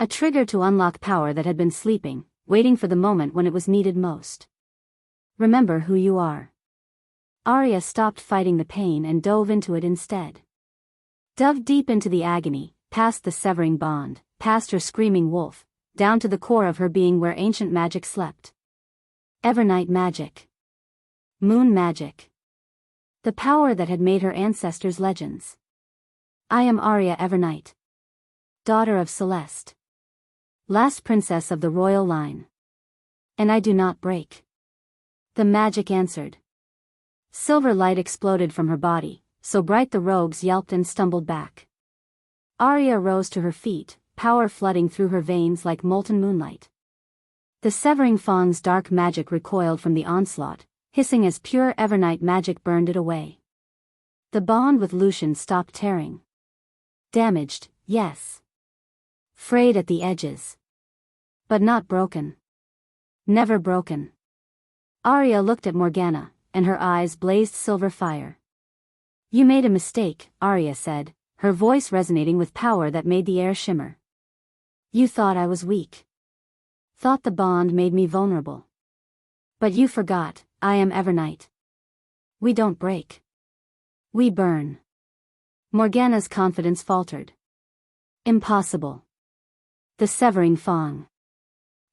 A trigger to unlock power that had been sleeping, waiting for the moment when it was needed most. Remember who you are. Arya stopped fighting the pain and dove into it instead. Dove deep into the agony, past the severing bond, past her screaming wolf, down to the core of her being where ancient magic slept. Evernight magic. Moon magic. The power that had made her ancestors legends. I am Arya Evernight. Daughter of Celeste. Last princess of the royal line. And I do not break. The magic answered. Silver light exploded from her body, so bright the rogues yelped and stumbled back. Arya rose to her feet, power flooding through her veins like molten moonlight. The severing fang's dark magic recoiled from the onslaught, hissing as pure Evernight magic burned it away. The bond with Lucian stopped tearing. Damaged, yes. Frayed at the edges. But not broken. Never broken. Arya looked at Morgana, and her eyes blazed silver fire. "You made a mistake," Arya said, her voice resonating with power that made the air shimmer. "You thought I was weak. Thought the bond made me vulnerable. But you forgot, I am Evernight. We don't break. We burn." Morgana's confidence faltered. "Impossible. The severing fang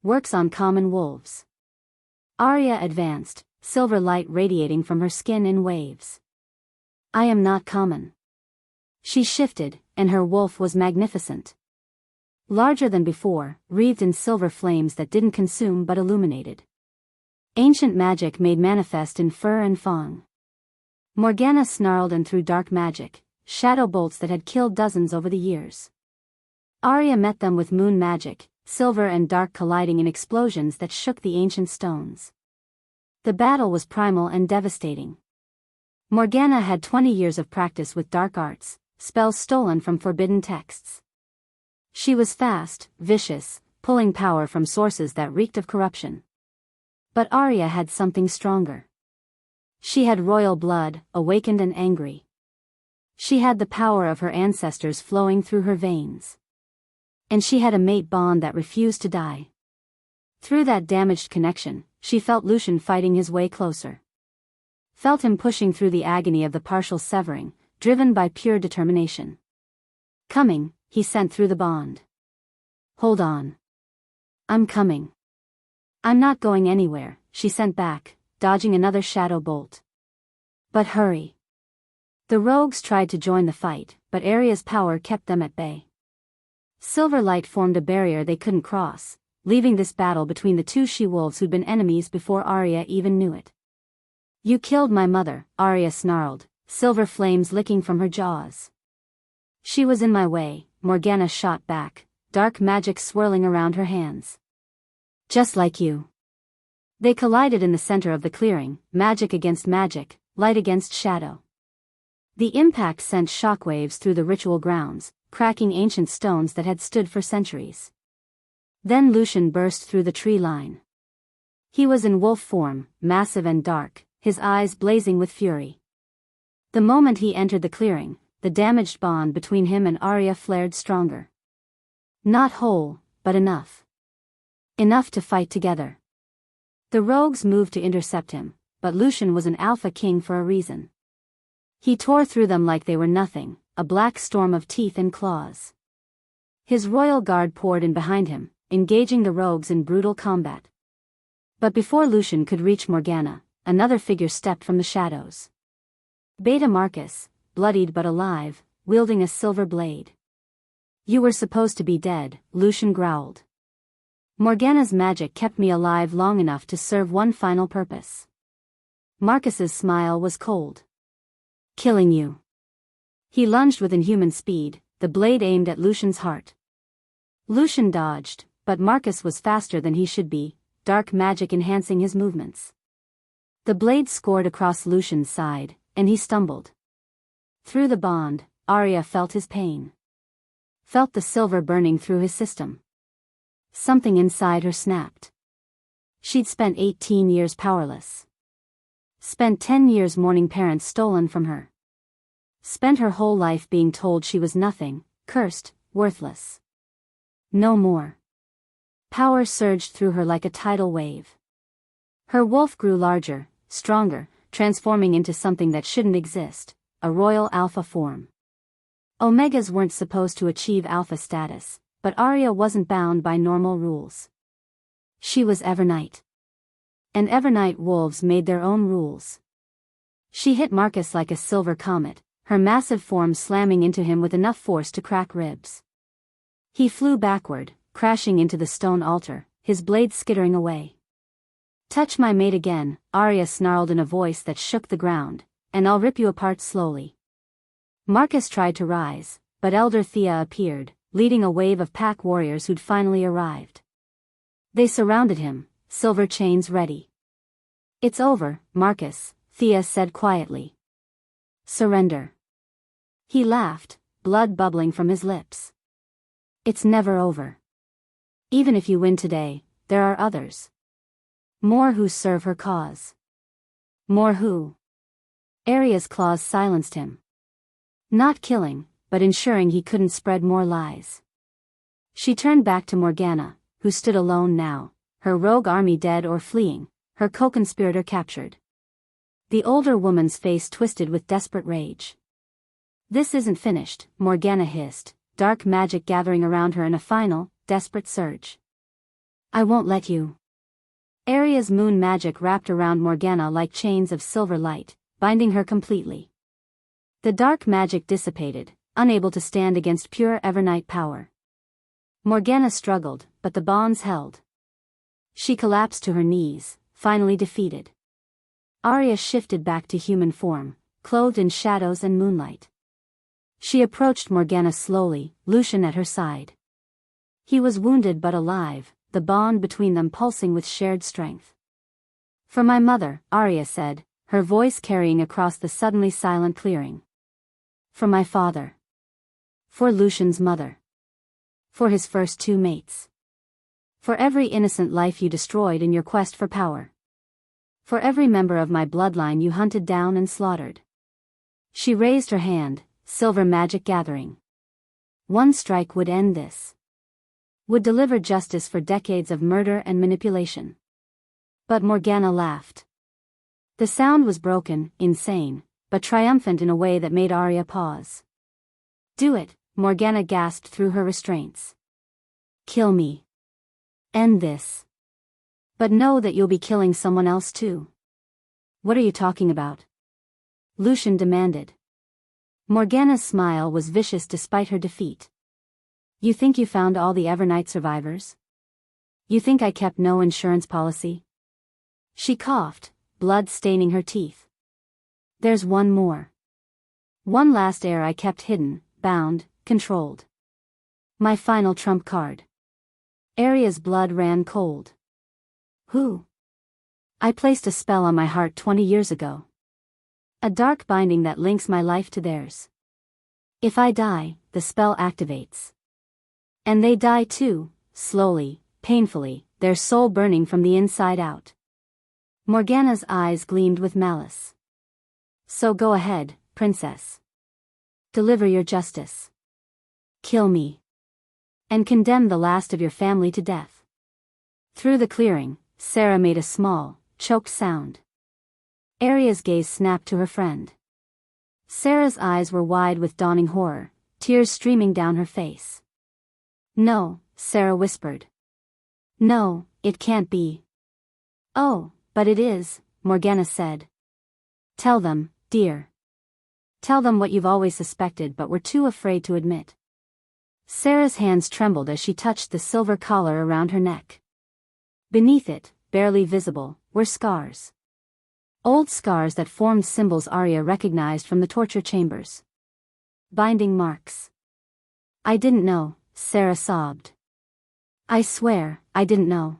works on common wolves." Arya advanced, silver light radiating from her skin in waves. "I am not common." She shifted, and her wolf was magnificent. Larger than before, wreathed in silver flames that didn't consume but illuminated. Ancient magic made manifest in fur and fang. Morgana snarled and threw dark magic, shadow bolts that had killed dozens over the years. Arya met them with moon magic, silver and dark colliding in explosions that shook the ancient stones. The battle was primal and devastating. Morgana had 20 years of practice with dark arts, spells stolen from forbidden texts. She was fast, vicious, pulling power from sources that reeked of corruption. But Arya had something stronger. She had royal blood, awakened and angry. She had the power of her ancestors flowing through her veins. And she had a mate bond that refused to die. Through that damaged connection, she felt Lucian fighting his way closer. Felt him pushing through the agony of the partial severing, driven by pure determination. "Coming," he sent through the bond. "Hold on. I'm coming." "I'm not going anywhere," she sent back, dodging another shadow bolt. "But hurry." The rogues tried to join the fight, but Arya's power kept them at bay. Silver light formed a barrier they couldn't cross, leaving this battle between the two she-wolves who'd been enemies before Arya even knew it. "You killed my mother," Arya snarled, silver flames licking from her jaws. "She was in my way," Morgana shot back, dark magic swirling around her hands. "Just like you." They collided in the center of the clearing, magic against magic, light against shadow. The impact sent shockwaves through the ritual grounds, cracking ancient stones that had stood for centuries. Then Lucian burst through the tree line. He was in wolf form, massive and dark, his eyes blazing with fury. The moment he entered the clearing, the damaged bond between him and Arya flared stronger. Not whole, but enough. Enough to fight together. The rogues moved to intercept him, but Lucian was an alpha king for a reason. He tore through them like they were nothing, a black storm of teeth and claws. His royal guard poured in behind him, engaging the rogues in brutal combat. But before Lucian could reach Morgana, another figure stepped from the shadows. Beta Marcus, bloodied but alive, wielding a silver blade. "You were supposed to be dead," Lucian growled. "Morgana's magic kept me alive long enough to serve one final purpose." Marcus's smile was cold. "Killing you." He lunged with inhuman speed, the blade aimed at Lucian's heart. Lucian dodged, but Marcus was faster than he should be, dark magic enhancing his movements. The blade scored across Lucian's side, and he stumbled. Through the bond, Arya felt his pain. Felt the silver burning through his system. Something inside her snapped. She'd spent 18 years powerless. Spent 10 years mourning parents stolen from her. Spent her whole life being told she was nothing, cursed, worthless. No more. Power surged through her like a tidal wave. Her wolf grew larger, stronger, transforming into something that shouldn't exist, a royal alpha form. Omegas weren't supposed to achieve alpha status, but Arya wasn't bound by normal rules. She was Evernight. And Evernight wolves made their own rules. She hit Marcus like a silver comet, her massive form slamming into him with enough force to crack ribs. He flew backward, crashing into the stone altar, his blade skittering away. "Touch my mate again," Arya snarled in a voice that shook the ground, "and I'll rip you apart slowly." Marcus tried to rise, but Elder Thea appeared, leading a wave of pack warriors who'd finally arrived. They surrounded him, silver chains ready. "It's over, Marcus," Thea said quietly. "Surrender." He laughed, blood bubbling from his lips. "It's never over. Even if you win today, there are others. More who serve her cause. More who." Arya's claws silenced him. Not killing, but ensuring he couldn't spread more lies. She turned back to Morgana, who stood alone now, her rogue army dead or fleeing, her co-conspirator captured. The older woman's face twisted with desperate rage. "This isn't finished," Morgana hissed, dark magic gathering around her in a final, desperate surge. "I won't let you." Arya's moon magic wrapped around Morgana like chains of silver light, binding her completely. The dark magic dissipated, unable to stand against pure Evernight power. Morgana struggled, but the bonds held. She collapsed to her knees, finally defeated. Arya shifted back to human form, clothed in shadows and moonlight. She approached Morgana slowly, Lucian at her side. He was wounded but alive, the bond between them pulsing with shared strength. "For my mother," Arya said, her voice carrying across the suddenly silent clearing. "For my father. For Lucian's mother. For his first two mates. For every innocent life you destroyed in your quest for power. For every member of my bloodline you hunted down and slaughtered." She raised her hand, silver magic gathering. One strike would end this. Would deliver justice for decades of murder and manipulation. But Morgana laughed. The sound was broken, insane, but triumphant in a way that made Arya pause. "Do it," Morgana gasped through her restraints. "Kill me. End this. But know that you'll be killing someone else too." "What are you talking about?" Lucian demanded. Morgana's smile was vicious despite her defeat. "You think you found all the Evernight survivors? You think I kept no insurance policy?" She coughed, blood staining her teeth. "There's one more. One last heir I kept hidden, bound, controlled. My final trump card." Arya's blood ran cold. "Who?" "I placed a spell on my heart 20 years ago. A dark binding that links my life to theirs. If I die, the spell activates. And they die too, slowly, painfully, their soul burning from the inside out." Morgana's eyes gleamed with malice. "So go ahead, princess. Deliver your justice. Kill me. And condemn the last of your family to death." Through the clearing, Sarah made a small, choked sound. Arya's gaze snapped to her friend. Sarah's eyes were wide with dawning horror, tears streaming down her face. "No," Sarah whispered. "No, it can't be." "Oh, but it is," Morgana said. "Tell them, dear. Tell them what you've always suspected but were too afraid to admit." Sarah's hands trembled as she touched the silver collar around her neck. Beneath it, barely visible, were scars. Old scars that formed symbols Arya recognized from the torture chambers. Binding marks. "I didn't know," Sarah sobbed. "I swear, I didn't know.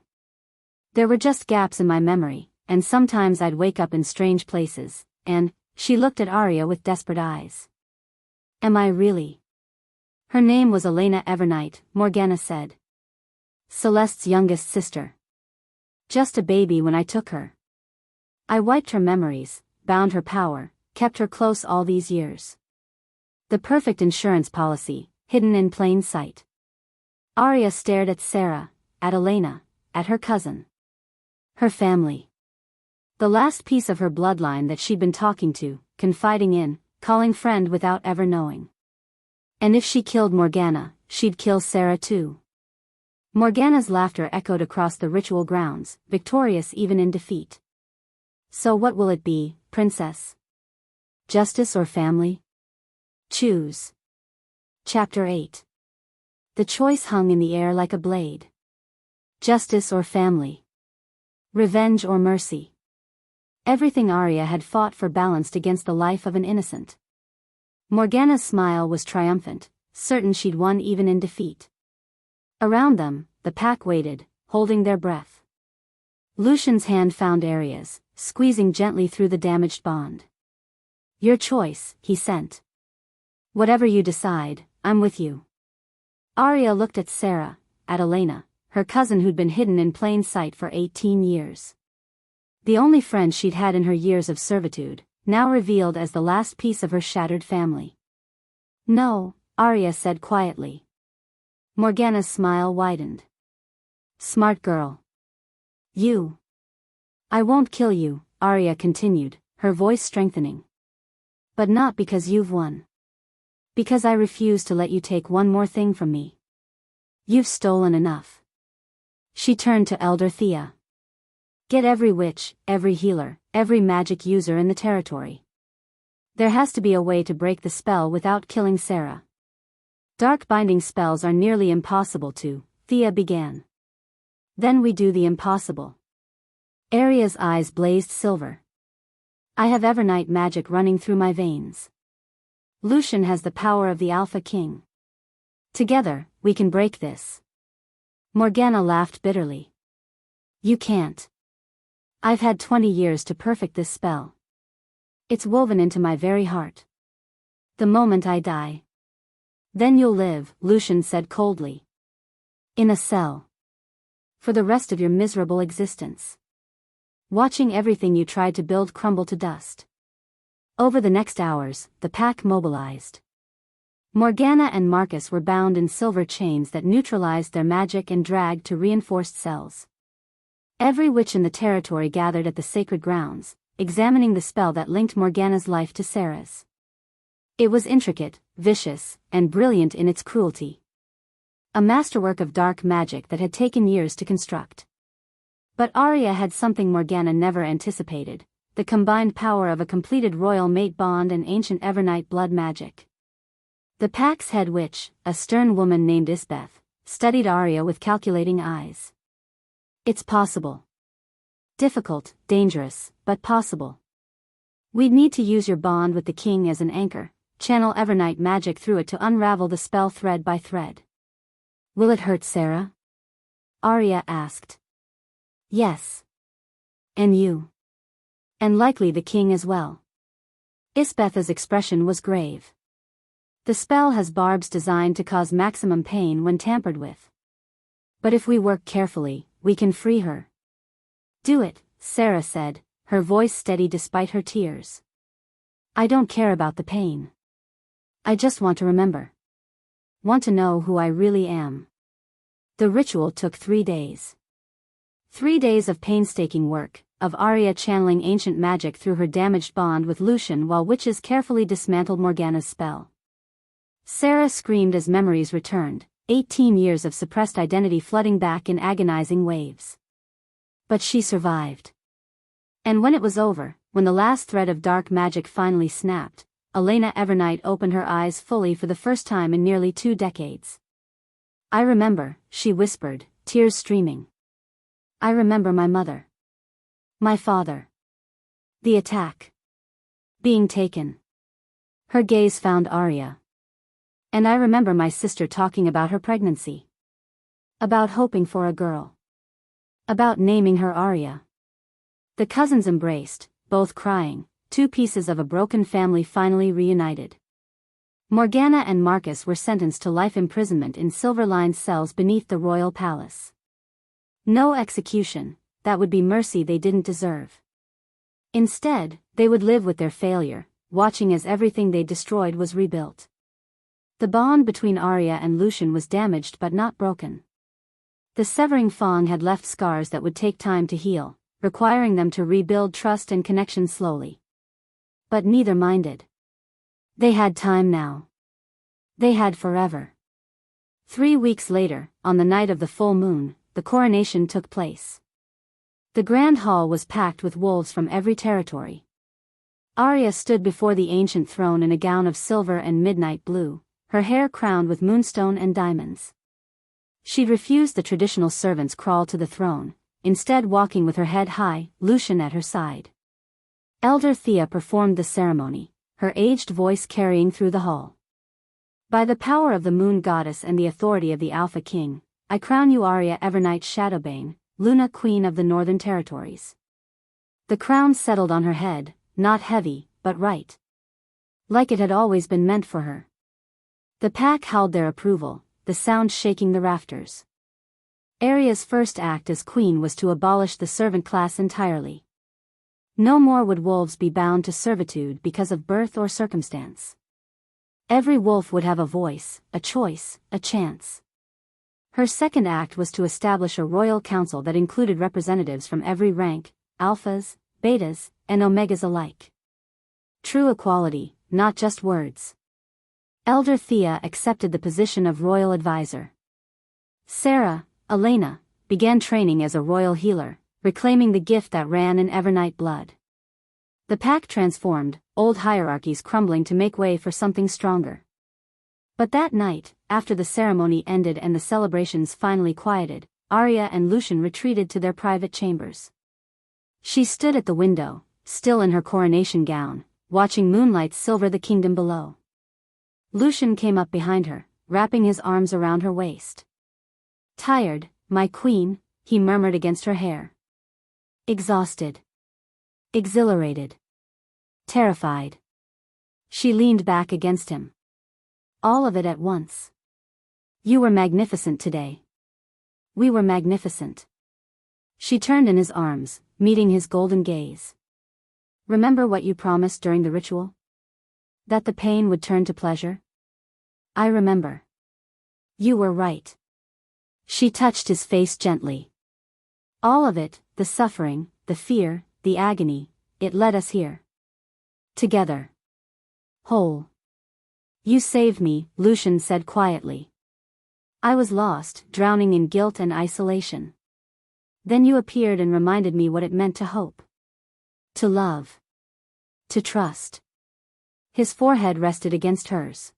There were just gaps in my memory, and sometimes I'd wake up in strange places, and..." She looked at Arya with desperate eyes. "Am I really?" "Her name was Elena Evernight," Morgana said. "Celeste's youngest sister. Just a baby when I took her. I wiped her memories, bound her power, kept her close all these years. The perfect insurance policy, hidden in plain sight." Arya stared at Sarah, at Elena, at her cousin. Her family. The last piece of her bloodline that she'd been talking to, confiding in, calling friend without ever knowing. And if she killed Morgana, she'd kill Sarah too. Morgana's laughter echoed across the ritual grounds, victorious even in defeat. "So what will it be, princess? Justice or family? Choose." Chapter 8. The choice hung in the air like a blade. Justice or family? Revenge or mercy? Everything Arya had fought for balanced against the life of an innocent. Morgana's smile was triumphant, certain she'd won even in defeat. Around them, the pack waited, holding their breath. Lucian's hand found Arya's, squeezing gently through the damaged bond. Your choice, he sent. Whatever you decide, I'm with you. Arya looked at Sarah, at Elena, her cousin who'd been hidden in plain sight for 18 years. The only friend she'd had in her years of servitude, now revealed as the last piece of her shattered family. No, Arya said quietly. Morgana's smile widened. Smart girl. You. I won't kill you, Arya continued, her voice strengthening. But not because you've won. Because I refuse to let you take one more thing from me. You've stolen enough. She turned to Elder Thea. Get every witch, every healer, every magic user in the territory. There has to be a way to break the spell without killing Sarah. Dark binding spells are nearly impossible to, Thea began. Then we do the impossible. Arya's eyes blazed silver. I have Evernight magic running through my veins. Lucian has the power of the Alpha King. Together, we can break this. Morgana laughed bitterly. You can't. I've had 20 years to perfect this spell. It's woven into my very heart. The moment I die. Then you'll live, Lucian said coldly. In a cell. For the rest of your miserable existence. Watching everything you tried to build crumble to dust. Over the next hours, the pack mobilized. Morgana and Marcus were bound in silver chains that neutralized their magic and dragged to reinforced cells. Every witch in the territory gathered at the sacred grounds, examining the spell that linked Morgana's life to Sarah's. It was intricate, vicious, and brilliant in its cruelty. A masterwork of dark magic that had taken years to construct. But Arya had something Morgana never anticipated, the combined power of a completed royal mate bond and ancient Evernight blood magic. The pack's head witch, a stern woman named Isbeth, studied Arya with calculating eyes. It's possible. Difficult, dangerous, but possible. We'd need to use your bond with the king as an anchor, channel Evernight magic through it to unravel the spell thread by thread. Will it hurt Sarah? Arya asked. Yes. And you. And likely the king as well. Isbeth's expression was grave. The spell has barbs designed to cause maximum pain when tampered with. But if we work carefully, we can free her. Do it, Sarah said, her voice steady despite her tears. I don't care about the pain. I just want to remember. Want to know who I really am. The ritual took 3 days. 3 days of painstaking work, of Arya channeling ancient magic through her damaged bond with Lucian while witches carefully dismantled Morgana's spell. Sarah screamed as memories returned, 18 years of suppressed identity flooding back in agonizing waves. But she survived. And when it was over, when the last thread of dark magic finally snapped, Elena Evernight opened her eyes fully for the first time in nearly 2 decades. I remember, she whispered, tears streaming. I remember my mother. My father. The attack. Being taken. Her gaze found Arya. And I remember my sister talking about her pregnancy. About hoping for a girl. About naming her Arya. The cousins embraced, both crying, 2 pieces of a broken family finally reunited. Morgana and Marcus were sentenced to life imprisonment in silver-lined cells beneath the royal palace. No execution, that would be mercy they didn't deserve. Instead, they would live with their failure, watching as everything they destroyed was rebuilt. The bond between Arya and Lucian was damaged but not broken. The severing Fang had left scars that would take time to heal, requiring them to rebuild trust and connection slowly. But neither minded. They had time now. They had forever. 3 weeks later, on the night of the full moon, the coronation took place. The grand hall was packed with wolves from every territory. Arya stood before the ancient throne in a gown of silver and midnight blue, her hair crowned with moonstone and diamonds. She'd refused the traditional servants' crawl to the throne, instead walking with her head high, Lucian at her side. Elder Thea performed the ceremony, her aged voice carrying through the hall. By the power of the moon goddess and the authority of the Alpha King, I crown you Arya Evernight Shadowbane, Luna Queen of the Northern Territories. The crown settled on her head, not heavy, but right. Like it had always been meant for her. The pack howled their approval, the sound shaking the rafters. Arya's first act as queen was to abolish the servant class entirely. No more would wolves be bound to servitude because of birth or circumstance. Every wolf would have a voice, a choice, a chance. Her second act was to establish a royal council that included representatives from every rank, alphas, betas, and omegas alike. True equality, not just words. Elder Thea accepted the position of royal advisor. Sarah, Elena, began training as a royal healer, reclaiming the gift that ran in Evernight blood. The pack transformed, old hierarchies crumbling to make way for something stronger. But that night, after the ceremony ended and the celebrations finally quieted, Arya and Lucian retreated to their private chambers. She stood at the window, still in her coronation gown, watching moonlight silver the kingdom below. Lucian came up behind her, wrapping his arms around her waist. Tired, my queen, he murmured against her hair. Exhausted. Exhilarated. Terrified. She leaned back against him. All of it at once. You were magnificent today. We were magnificent. She turned in his arms, meeting his golden gaze. Remember what you promised during the ritual? That the pain would turn to pleasure? I remember. You were right. She touched his face gently. All of it, the suffering, the fear, the agony, it led us here. Together. Whole. You saved me, Lucian said quietly. I was lost, drowning in guilt and isolation. Then you appeared and reminded me what it meant to hope. To love. To trust. His forehead rested against hers.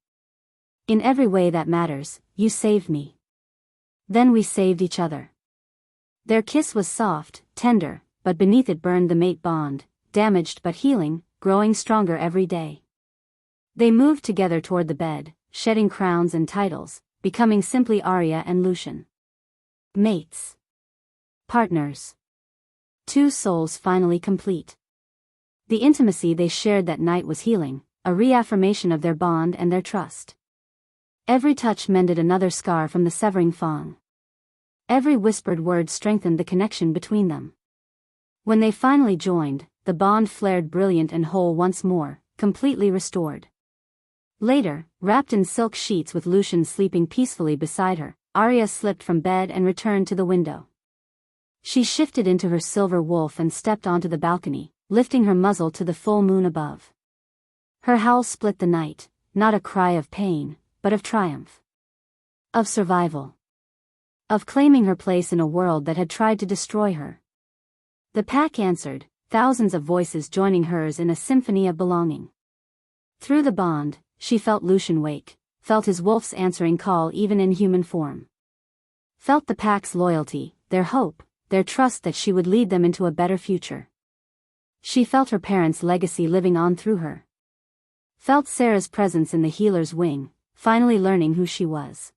In every way that matters, you saved me. Then we saved each other. Their kiss was soft, tender, but beneath it burned the mate bond, damaged but healing, growing stronger every day. They moved together toward the bed, shedding crowns and titles, becoming simply Arya and Lucian. Mates. Partners. Two souls finally complete. The intimacy they shared that night was healing, a reaffirmation of their bond and their trust. Every touch mended another scar from the severing fang. Every whispered word strengthened the connection between them. When they finally joined, the bond flared brilliant and whole once more, completely restored. Later, wrapped in silk sheets with Lucian sleeping peacefully beside her, Arya slipped from bed and returned to the window. She shifted into her silver wolf and stepped onto the balcony, lifting her muzzle to the full moon above. Her howl split the night, not a cry of pain, but of triumph. Of survival. Of claiming her place in a world that had tried to destroy her. The pack answered, thousands of voices joining hers in a symphony of belonging. Through the bond, she felt Lucian wake, felt his wolf's answering call even in human form. Felt the pack's loyalty, their hope, their trust that she would lead them into a better future. She felt her parents' legacy living on through her. Felt Sarah's presence in the healer's wing, finally learning who she was.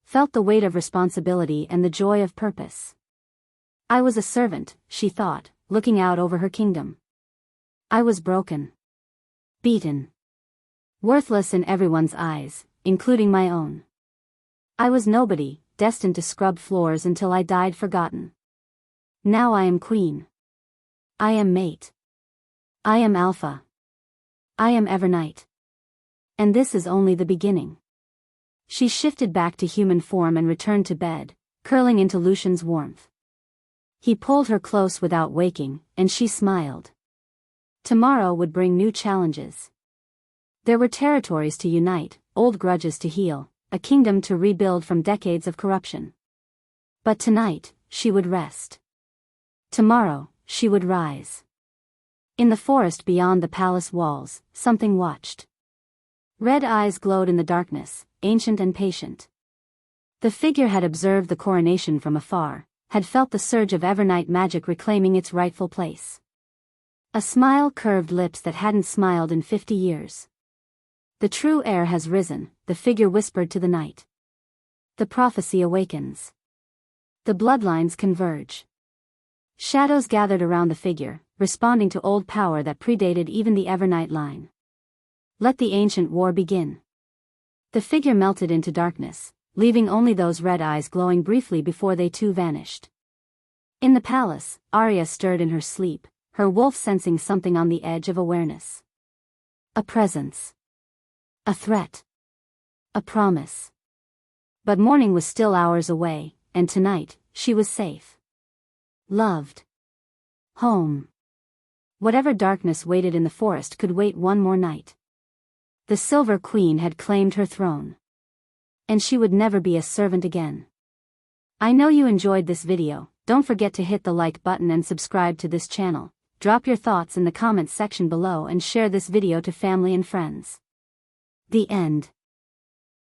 Felt the weight of responsibility and the joy of purpose. I was a servant, she thought, looking out over her kingdom. I was broken. Beaten. Worthless in everyone's eyes, including my own. I was nobody, destined to scrub floors until I died forgotten. Now I am queen. I am mate. I am alpha. I am Evernight. And this is only the beginning. She shifted back to human form and returned to bed, curling into Lucian's warmth. He pulled her close without waking, and she smiled. Tomorrow would bring new challenges. There were territories to unite, old grudges to heal, a kingdom to rebuild from decades of corruption. But tonight, she would rest. Tomorrow, she would rise. In the forest beyond the palace walls, something watched. Red eyes glowed in the darkness, ancient and patient. The figure had observed the coronation from afar, had felt the surge of Evernight magic reclaiming its rightful place. A smile curved lips that hadn't smiled in 50 years. The true heir has risen, the figure whispered to the night. The prophecy awakens. The bloodlines converge. Shadows gathered around the figure, responding to old power that predated even the Evernight line. Let the ancient war begin. The figure melted into darkness, leaving only those red eyes glowing briefly before they too vanished. In the palace, Arya stirred in her sleep, her wolf sensing something on the edge of awareness. A presence. A threat. A promise. But morning was still hours away, and tonight, she was safe. Loved. Home. Whatever darkness waited in the forest could wait one more night. The Silver Queen had claimed her throne. And she would never be a servant again. I know you enjoyed this video. Don't forget to hit the like button and subscribe to this channel. Drop your thoughts in the comments section below and share this video to family and friends. The end.